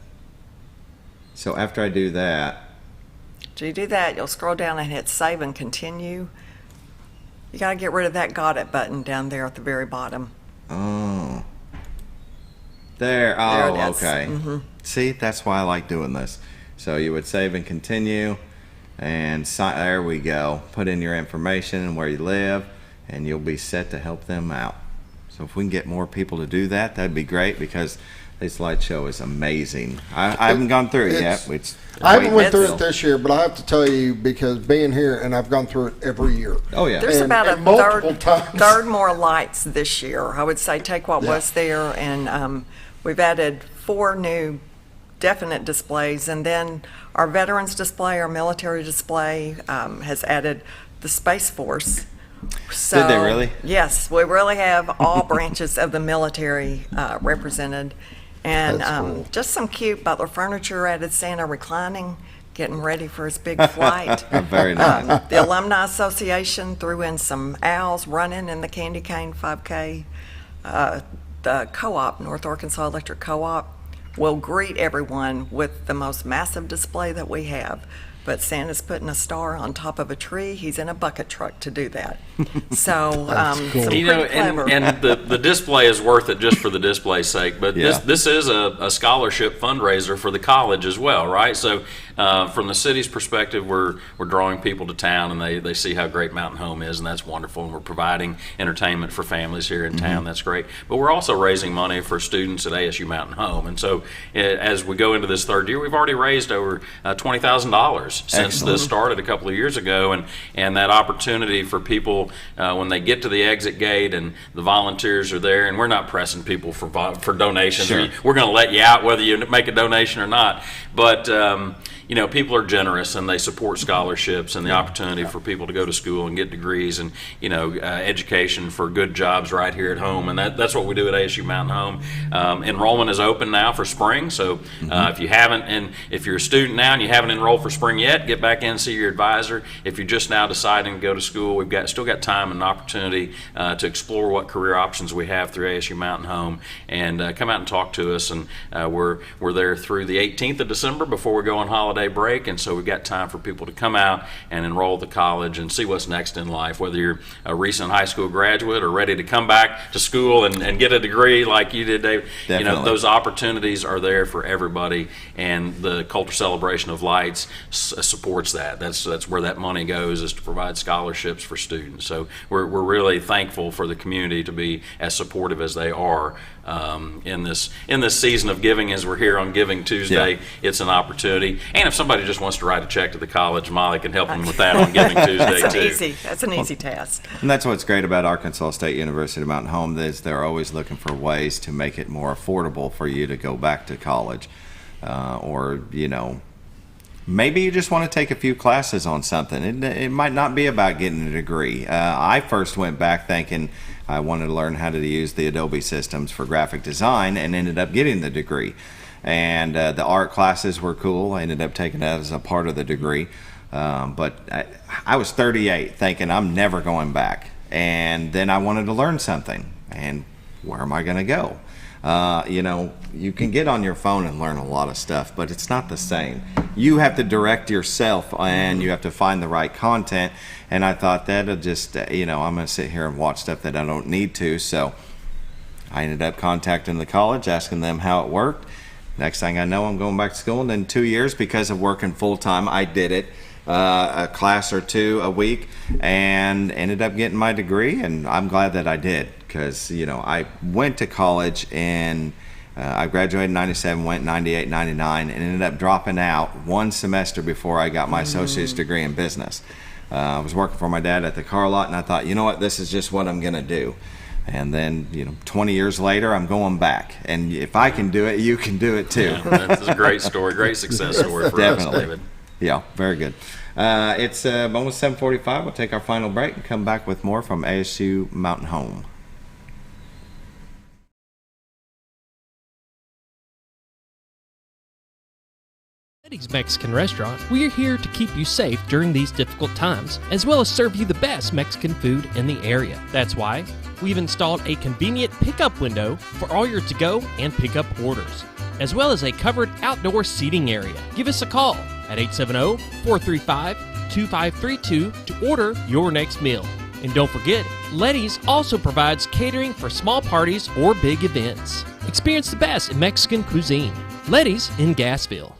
So after I do that, After you do that, you'll scroll down and hit save and continue. You got to get rid of that got it button down there at the very bottom. oh, there. There Oh, it is. okay. Mhm. See, that's why I like doing this. So you would save and continue, and there we go. Put in your information and where you live, and you'll be set to help them out. So if we can get more people to do that, that'd be great, because this light show is amazing. I haven't gone through it yet. I haven't went through it this year, but I have to tell you, because being here, and I've gone through it every year. Oh yeah. There's about a multiple times. third more lights this year. I would say take what was there, and we've added 4 new definite displays, and then our veterans display, our military display has added the Space Force. So, Did they really? Yes, we really have all branches of the military represented, and That's cool. just some cute Butler furniture, added Santa reclining, getting ready for his big flight. Very nice. The Alumni Association threw in some owls running in the Candy Cane 5K. The co-op, North Arkansas Electric Co-op, will greet everyone with the most massive display that we have. But Santa's putting a star on top of a tree. He's in a bucket truck to do that. So, some You know, pretty clever. and the display is worth it just for the display's sake. But Yeah. this is a scholarship fundraiser for the college as well, right? So from the city's perspective, we're drawing people to town, and they see how great Mountain Home is, and that's wonderful. And we're providing entertainment for families here in town. That's great. But we're also raising money for students at ASU Mountain Home. And so as we go into this 3rd year, we've already raised over $20,000 since Excellent. this started a couple of years ago, and that opportunity for people when they get to the exit gate and the volunteers are there, and we're not pressing people for donations. Sure. We're going to let you out whether you make a donation or not. But you know, people are generous, and they support scholarships and the opportunity for people to go to school and get degrees, and education for good jobs right here at home. And that's what we do at ASU Mountain Home. Enrollment is open now for spring, so if you haven't, and if you're a student now and you haven't enrolled for spring yet, get back in and see your advisor. If you're just now deciding to go to school, we've still got time and opportunity to explore what career options we have through ASU Mountain Home, and come out and talk to us. And we're there through the 18th of December before we go on holiday break, and so we've got time for people to come out and enroll at the college and see what's next in life, whether you're a recent high school graduate or ready to come back to school and get a degree like you did, Dave. Definitely. Those opportunities are there for everybody, and the Culture Celebration of Lights supports that. That's where that money goes, is to provide scholarships for students. So we're really thankful for the community to be as supportive as they are in this season of giving, as we're here on Giving Tuesday. Yeah. It's an opportunity, and if somebody just wants to write a check to the college, Mollie can help them with that on Giving Tuesday too. That's an easy task. And that's what's great about Arkansas State University Mountain Home, is they're always looking for ways to make it more affordable for you to go back to college, or maybe you just want to take a few classes on something. It might not be about getting a degree. I first went back thinking I wanted to learn how to use the Adobe systems for graphic design, and ended up getting the degree. And the art classes were cool. I ended up taking that as a part of the degree. But I was 38 thinking I'm never going back. And then I wanted to learn something. And where am I going to go? You can get on your phone and learn a lot of stuff, but it's not the same. You have to direct yourself, and you have to find the right content. And I thought that'll just, I'm going to sit here and watch stuff that I don't need to. So I ended up contacting the college, asking them how it worked. Next thing I know, I'm going back to school. And then 2 years, because of working full time, I did it, a class or two a week, and ended up getting my degree. And I'm glad that I did, because I went to college and I graduated in 97, went 98, 99, and ended up dropping out one semester before I got my associate's degree in business. I was working for my dad at the car lot, and I thought, you know what, this is just what I'm going to do. And then, 20 years later, I'm going back. And if I can do it, you can do it too. Yeah, that's a great story, great success story for us, David. Yeah, very good. It's almost 7:45. We'll take our final break and come back with more from ASU Mountain Home. Eddie's Mexican Restaurant, we are here to keep you safe during these difficult times, as well as serve you the best Mexican food in the area. That's why we've installed a convenient pickup window for all your to-go and pickup orders, as well as a covered outdoor seating area. Give us a call at 870-435-2532 to order your next meal. And don't forget, Letty's also provides catering for small parties or big events. Experience the best in Mexican cuisine. Letty's in Gassville.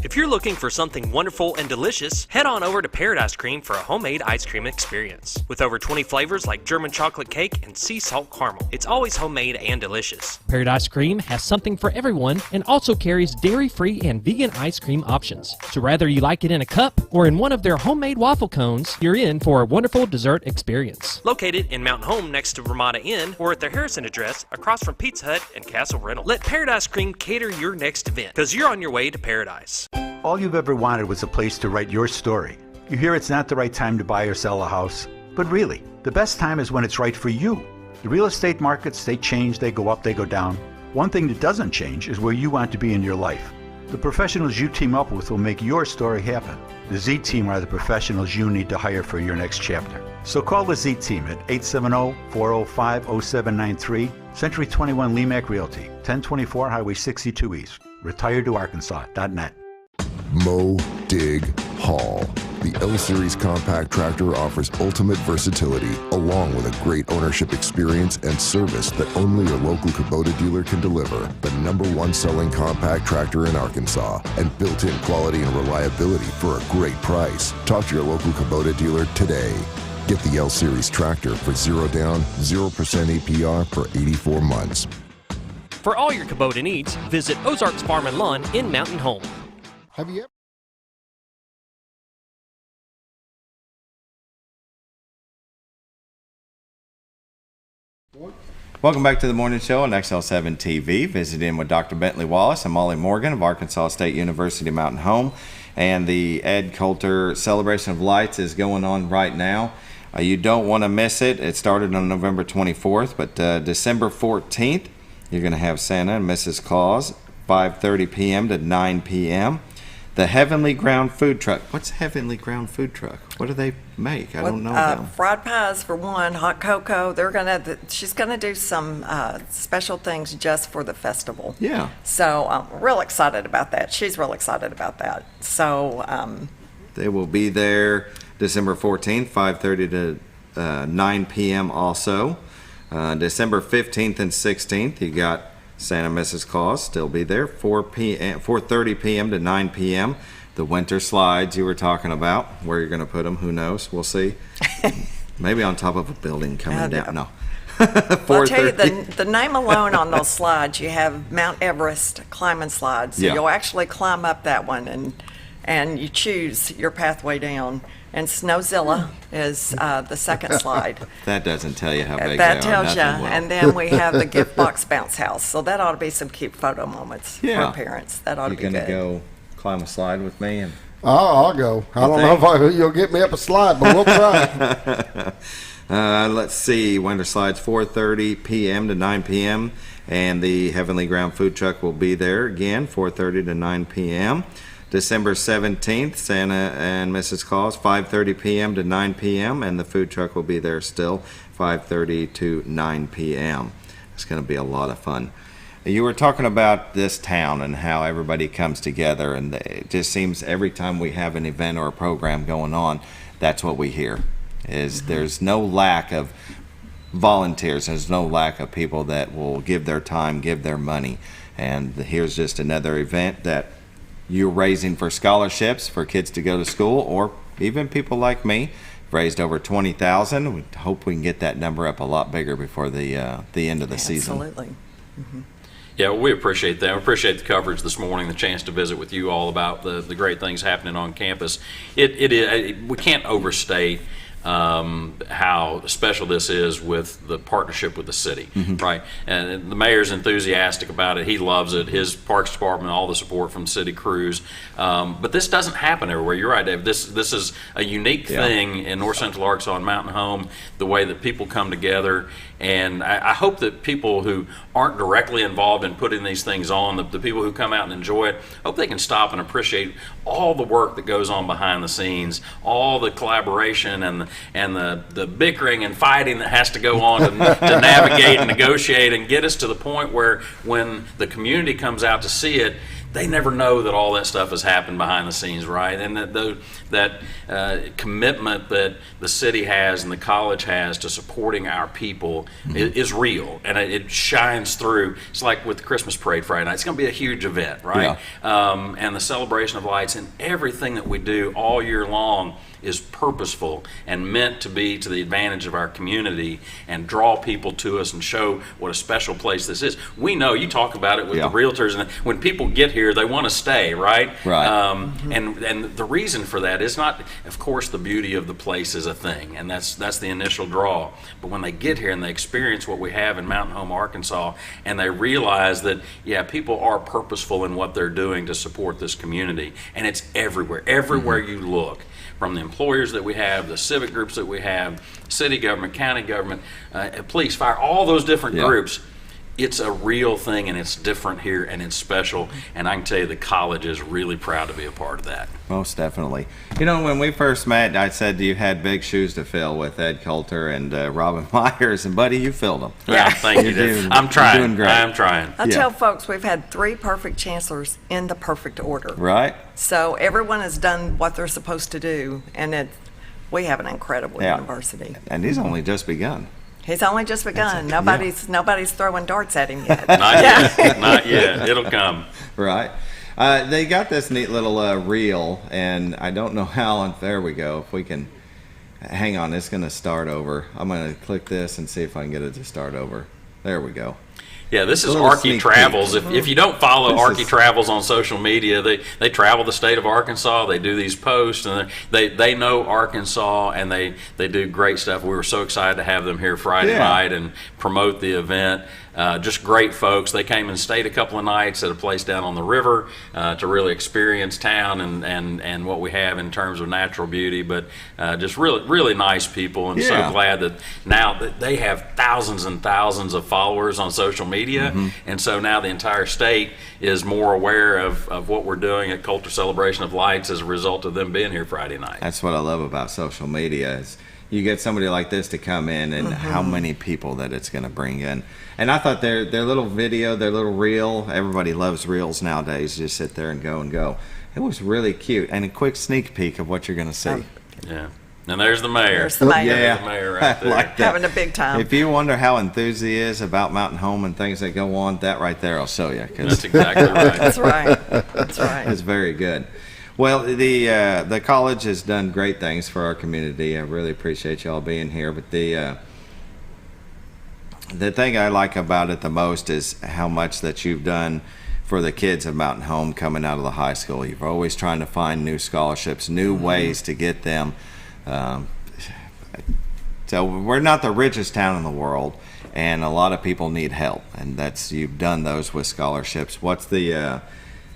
If you're looking for something wonderful and delicious, head on over to Paradise Cream for a homemade ice cream experience. With over 20 flavors like German chocolate cake and sea salt caramel, it's always homemade and delicious. Paradise Cream has something for everyone and also carries dairy-free and vegan ice cream options. So whether you like it in a cup or in one of their homemade waffle cones, you're in for a wonderful dessert experience. Located in Mountain Home next to Ramada Inn or at their Harrison address across from Pizza Hut and Castle Rental. Let Paradise Cream cater your next event because you're on your way to paradise. All you've ever wanted was a place to write your story. You hear it's not the right time to buy or sell a house, but really, the best time is when it's right for you. The real estate markets, they change, they go up, they go down. One thing that doesn't change is where you want to be in your life. The professionals you team up with will make your story happen. The Z Team are the professionals you need to hire for your next chapter. So call the Z Team at 870-405-0793, Century 21 Lemac Realty, 1024 Highway 62 East, retiredtoarkansas.net. Mow, dig, haul. The L-Series compact tractor offers ultimate versatility, along with a great ownership experience and service that only your local Kubota dealer can deliver. The #1 selling compact tractor in Arkansas, and built-in quality and reliability for a great price. Talk to your local Kubota dealer today. Get the L-Series tractor for 0 down, 0% APR for 84 months. For all your Kubota needs, visit Ozarks Farm and Lawn in Mountain Home. Have you ever? Welcome back to the morning show on XL7-TV. Visiting with Dr. Bentley Wallace and Mollie Morgan of Arkansas State University Mountain Home. And the Ed Coulter Celebration of Lights is going on right now. You don't want to miss it. It started on November 24th, but December 14th, you're going to have Santa and Mrs. Claus, 5:30 p.m. to 9 p.m. The Heavenly Ground Food Truck. What's Heavenly Ground Food Truck? What do they make? I don't know them. Fried pies for one, hot cocoa. She's gonna do some special things just for the festival. Yeah. So I'm real excited about that. She's real excited about that. So they will be there December 14th, 5:30 to 9 p.m. also. December 15th and 16th, you got Santa and Mrs. Claus still be there, 4:30 p.m. to 9 p.m. The winter slides you were talking about, where you're going to put them, who knows? We'll see. Maybe on top of a building coming down. No. Well, I'll tell you, the name alone on those slides, you have Mount Everest climbing slides. So you'll actually climb up that one, and you choose your pathway down. And Snowzilla is the second slide. That doesn't tell you how big that they are. tells you. And then we have the gift box bounce house. So that ought to be some cute photo moments for parents. That ought to be good. You gonna go climb a slide with me? And I'll go. I don't know if you'll get me up a slide, but we'll try. Let's see. Winter slides 4:30 p.m. to 9 p.m. And the Heavenly Ground Food Truck will be there again, 4:30 to 9 p.m. December 17th, Santa and Mrs. Claus, 5:30 p.m. to 9 p.m. And the food truck will be there still, 5:30 to 9 p.m. It's going to be a lot of fun. You were talking about this town and how everybody comes together, and it just seems every time we have an event or a program going on, that's what we hear. There's no lack of volunteers. There's no lack of people that will give their time, give their money. And here's just another event that you're raising for scholarships for kids to go to school, or even people like me. Raised over $20,000. We hope we can get that number up a lot bigger before the end of the season. Absolutely. Mm-hmm. Yeah, well, we appreciate that. We appreciate the coverage this morning, the chance to visit with you all about the great things happening on campus. We can't overstate how special this is with the partnership with the city, right? And the mayor's enthusiastic about it. He loves it. His Parks Department, all the support from city crews. But this doesn't happen everywhere. You're right, Dave. This is a unique thing in North Central Arkansas and Mountain Home, the way that people come together. And I hope that people who aren't directly involved in putting these things on, the people who come out and enjoy it, hope they can stop and appreciate all the work that goes on behind the scenes, all the collaboration and the bickering and fighting that has to go on to navigate and negotiate and get us to the point where when the community comes out to see it, they never know that all that stuff has happened behind the scenes, right? And that commitment that the city has and the college has to supporting our people is real, and it shines through. It's like with the Christmas parade Friday night. It's going to be a huge event, right? Yeah. And the celebration of lights and everything that we do all year long is purposeful and meant to be to the advantage of our community and draw people to us and show what a special place this is. We know, you talk about it with the realtors, and when people get here, they want to stay, right? Right. And the reason for that is not, of course, the beauty of the place is a thing, and that's the initial draw. But when they get here and they experience what we have in Mountain Home, Arkansas, and they realize that, people are purposeful in what they're doing to support this community, and it's everywhere you look. From the employers that we have, the civic groups that we have, city government, county government, police, fire, all those different groups. It's a real thing, and it's different here, and it's special. And I can tell you the college is really proud to be a part of that. Most definitely. You know, when we first met, I said you had big shoes to fill with Ed Coulter and Robin Myers, and buddy, you filled them. Yeah, thank you. I'm trying. You're doing great. I'm trying. I tell folks we've had 3 perfect chancellors in the perfect order. Right. So everyone has done what they're supposed to do, and we have an incredible university. And he's only just begun. He's only just begun. Nobody's throwing darts at him yet. Not yet. Not yet. It'll come. Right. They got this neat little reel, and I don't know how. There we go. If we can, hang on. It's going to start over. I'm going to click this and see if I can get it to start over. There we go. Yeah, this is Arky Travels. If you don't follow Arky Travels on social media, they travel the state of Arkansas. They do these posts, and they know Arkansas, and they do great stuff. We were so excited to have them here Friday night and promote the event. Just great folks. They came and stayed a couple of nights at a place down on the river to really experience town and what we have in terms of natural beauty, but just really nice people, and so glad that now that they have thousands and thousands of followers on social media, and so now the entire state is more aware of what we're doing at Coulter Celebration of Lights as a result of them being here Friday night. That's what I love about social media is you get somebody like this to come in, and how many people that it's going to bring in. And I thought their little video, their little reel, everybody loves reels nowadays, just sit there and go. It was really cute, and a quick sneak peek of what you're going to see. Yeah. And there's the mayor. There's the mayor. Yeah. There's the mayor right there. Like that. Having a big time. If you wonder how enthused he is about Mountain Home and things that go on, that right there will show you. That's exactly right. That's right. That's right. It's very good. Well, the college has done great things for our community. I really appreciate y'all being here. But the thing I like about it the most is how much that you've done for the kids of Mountain Home coming out of the high school. You're always trying to find new scholarships, new ways to get them. So we're not the richest town in the world, and a lot of people need help. And you've done those with scholarships. What's the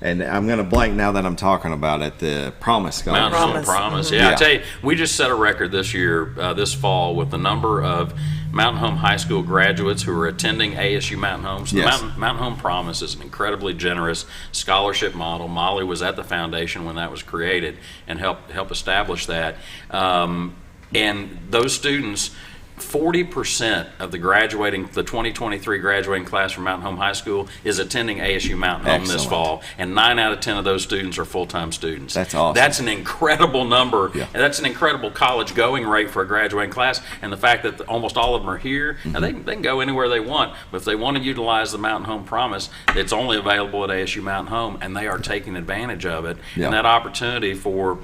and I'm going to blank now that I'm talking about it, the Promise Scholarship. Mountain Home Promise. Yeah, I tell you, we just set a record this year, this fall, with the number of Mountain Home High School graduates who are attending ASU Mountain Home. So the Mountain Home Promise is an incredibly generous scholarship model. Mollie was at the foundation when that was created and helped establish that. And those students, 40% of the 2023 graduating class from Mountain Home High School is attending ASU Mountain Home this fall, and 9 out of 10 of those students are full-time students. That's awesome. That's an incredible number, and that's an incredible college going rate for a graduating class, and the fact that almost all of them are here, and they can go anywhere they want, but if they want to utilize the Mountain Home Promise, it's only available at ASU Mountain Home, and they are taking advantage of it, and that opportunity for,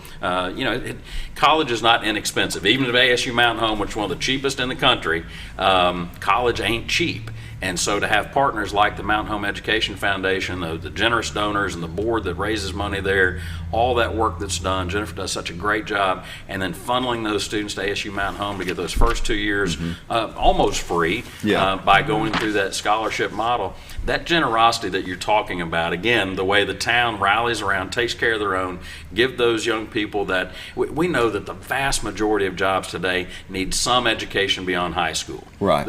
college is not inexpensive. Even at ASU Mountain Home, which is one of the cheapest in the country, college ain't cheap. And so to have partners like the Mountain Home Education Foundation, the generous donors and the board that raises money there, all that work that's done, Jennifer does such a great job, and then funneling those students to ASU Mountain Home to get those first 2 years almost free by going through that scholarship model. That generosity that you're talking about, again, the way the town rallies around, takes care of their own, give those young people that, we know that the vast majority of jobs today need some education beyond high school. Right.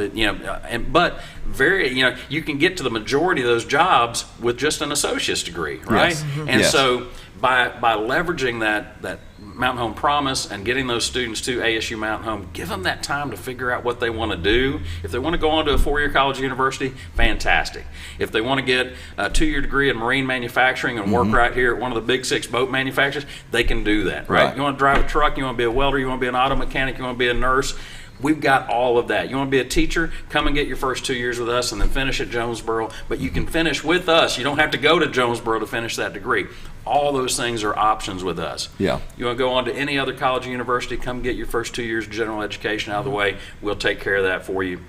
But very, you can get to the majority of those jobs with just an associate's degree, right? Yes. And so by leveraging that Mountain Home Promise and getting those students to ASU Mountain Home, give them that time to figure out what they want to do. If they want to go on to a 4-year college or university, fantastic. If they want to get a 2-year degree in marine manufacturing and work right here at one of the big 6 boat manufacturers, they can do that, right? You want to drive a truck, you want to be a welder, you want to be an auto mechanic, you want to be a nurse, we've got all of that. You want to be a teacher? Come and get your first 2 years with us and then finish at Jonesboro. But you can finish with us. You don't have to go to Jonesboro to finish that degree. All those things are options with us. Yeah. You want to go on to any other college or university, come get your first 2 years of general education out of the way. We'll take care of that for you.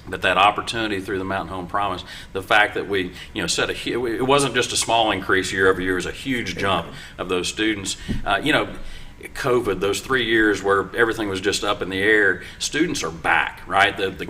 But that opportunity through the Mountain Home Promise, the fact that we, it wasn't just a small increase year over year, it was a huge jump of those students. COVID, those 3 years where everything was just up in the air, students are back, right? The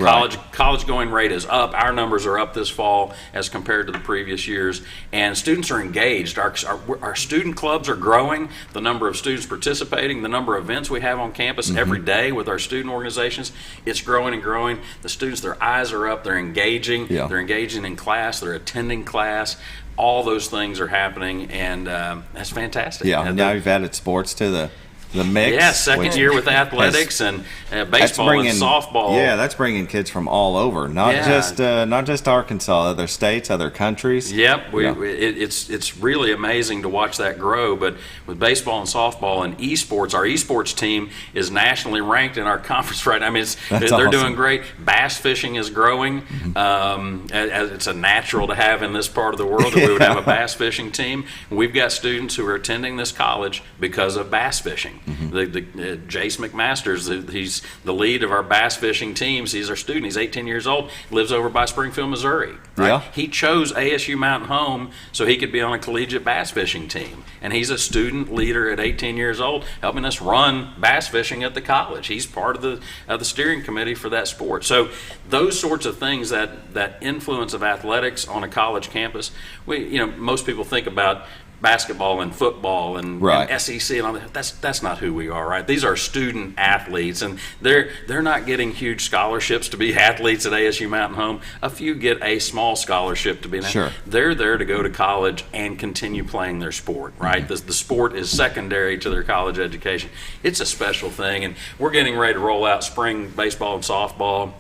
college going rate is up. Our numbers are up this fall as compared to the previous years, and students are engaged. Our student clubs are growing. The number of students participating, the number of events we have on campus every day with our student organizations, it's growing and growing. The students, their eyes are up. They're engaging. They're engaging in class. They're attending class. All those things are happening, and that's fantastic. Yeah, and now you've added sports to the mix. Yeah, second year with athletics and baseball and softball. Yeah, that's bringing kids from all over, not just Arkansas, other states, other countries. Yep, it's really amazing to watch that grow. But with baseball and softball and esports, our esports team is nationally ranked in our conference right now. I mean, they're doing great. Bass fishing is growing. It's a natural to have in this part of the world that we would have a bass fishing team. We've got students who are attending this college because of bass fishing. Jace McMasters, he's the lead of our bass fishing teams. He's our student. He's 18 years old, lives over by Springfield, Missouri. Right? Yeah. He chose ASU Mountain Home so he could be on a collegiate bass fishing team. And he's a student leader at 18 years old, helping us run bass fishing at the college. He's part of the steering committee for that sport. So those sorts of things, that influence of athletics on a college campus, most people think about basketball and football and SEC and all that. That's not who we are, right? These are student athletes, and they're not getting huge scholarships to be athletes at ASU Mountain Home. A few get a small scholarship to be an athlete. They're there to go to college and continue playing their sport, right? The sport is secondary to their college education. It's a special thing, and we're getting ready to roll out spring baseball and softball.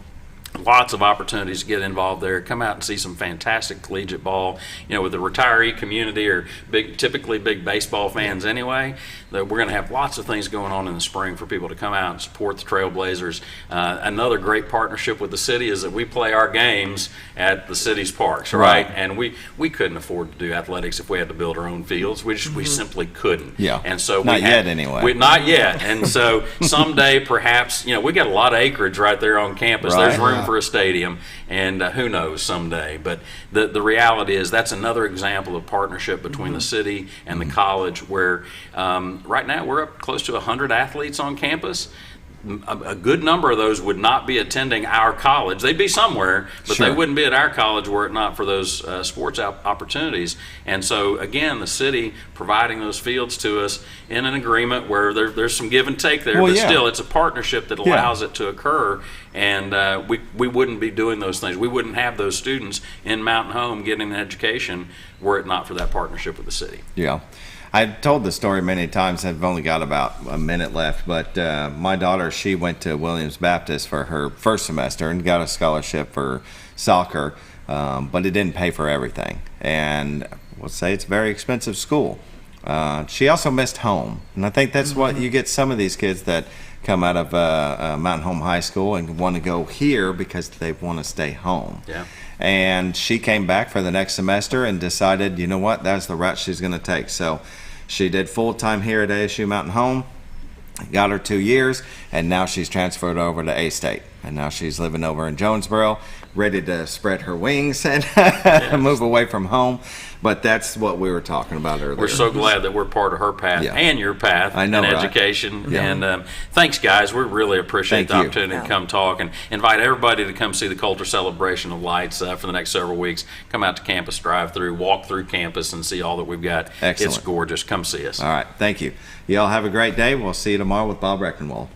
Lots of opportunities to get involved there. Come out and see some fantastic collegiate ball. With the retiree community or typically big baseball fans anyway, we're going to have lots of things going on in the spring for people to come out and support the Trailblazers. Another great partnership with the city is that we play our games at the city's parks, right? And we couldn't afford to do athletics if we had to build our own fields. We simply couldn't. Yeah. And so not yet anyway. Not yet. And so someday perhaps, we got a lot of acreage right there on campus. There's room for a stadium, and who knows someday. But the reality is that's another example of partnership between the city and the college where right now we're up close to 100 athletes on campus. A good number of those would not be attending our college. They'd be somewhere, but they wouldn't be at our college were it not for those sports opportunities. And so, again, the city providing those fields to us in an agreement where there's some give and take there, but still it's a partnership that allows it to occur. And we wouldn't be doing those things. We wouldn't have those students in Mountain Home getting an education were it not for that partnership with the city. Yeah. I've told the story many times. I've only got about a minute left, but my daughter, she went to Williams Baptist for her first semester and got a scholarship for soccer, but it didn't pay for everything. And we'll say it's a very expensive school. She also missed home, and I think that's what you get some of these kids that come out of Mountain Home High School and want to go here because they want to stay home. Yeah. And she came back for the next semester and decided, you know what, that's the route she's going to take. So she did full-time here at ASU Mountain Home, got her 2 years, and now she's transferred over to A-State. And now she's living over in Jonesboro, ready to spread her wings and move away from home. But that's what we were talking about earlier. We're so glad that we're part of her path and your path I know, in right? education. And thanks, guys. We really appreciate the opportunity to come talk and invite everybody to come see the Culture Celebration of Lights for the next several weeks. Come out to Campus Drive-Thru, walk through campus, and see all that we've got. Excellent. It's gorgeous. Come see us. All right. Thank you. Y'all have a great day. We'll see you tomorrow with Bob Reckenwald.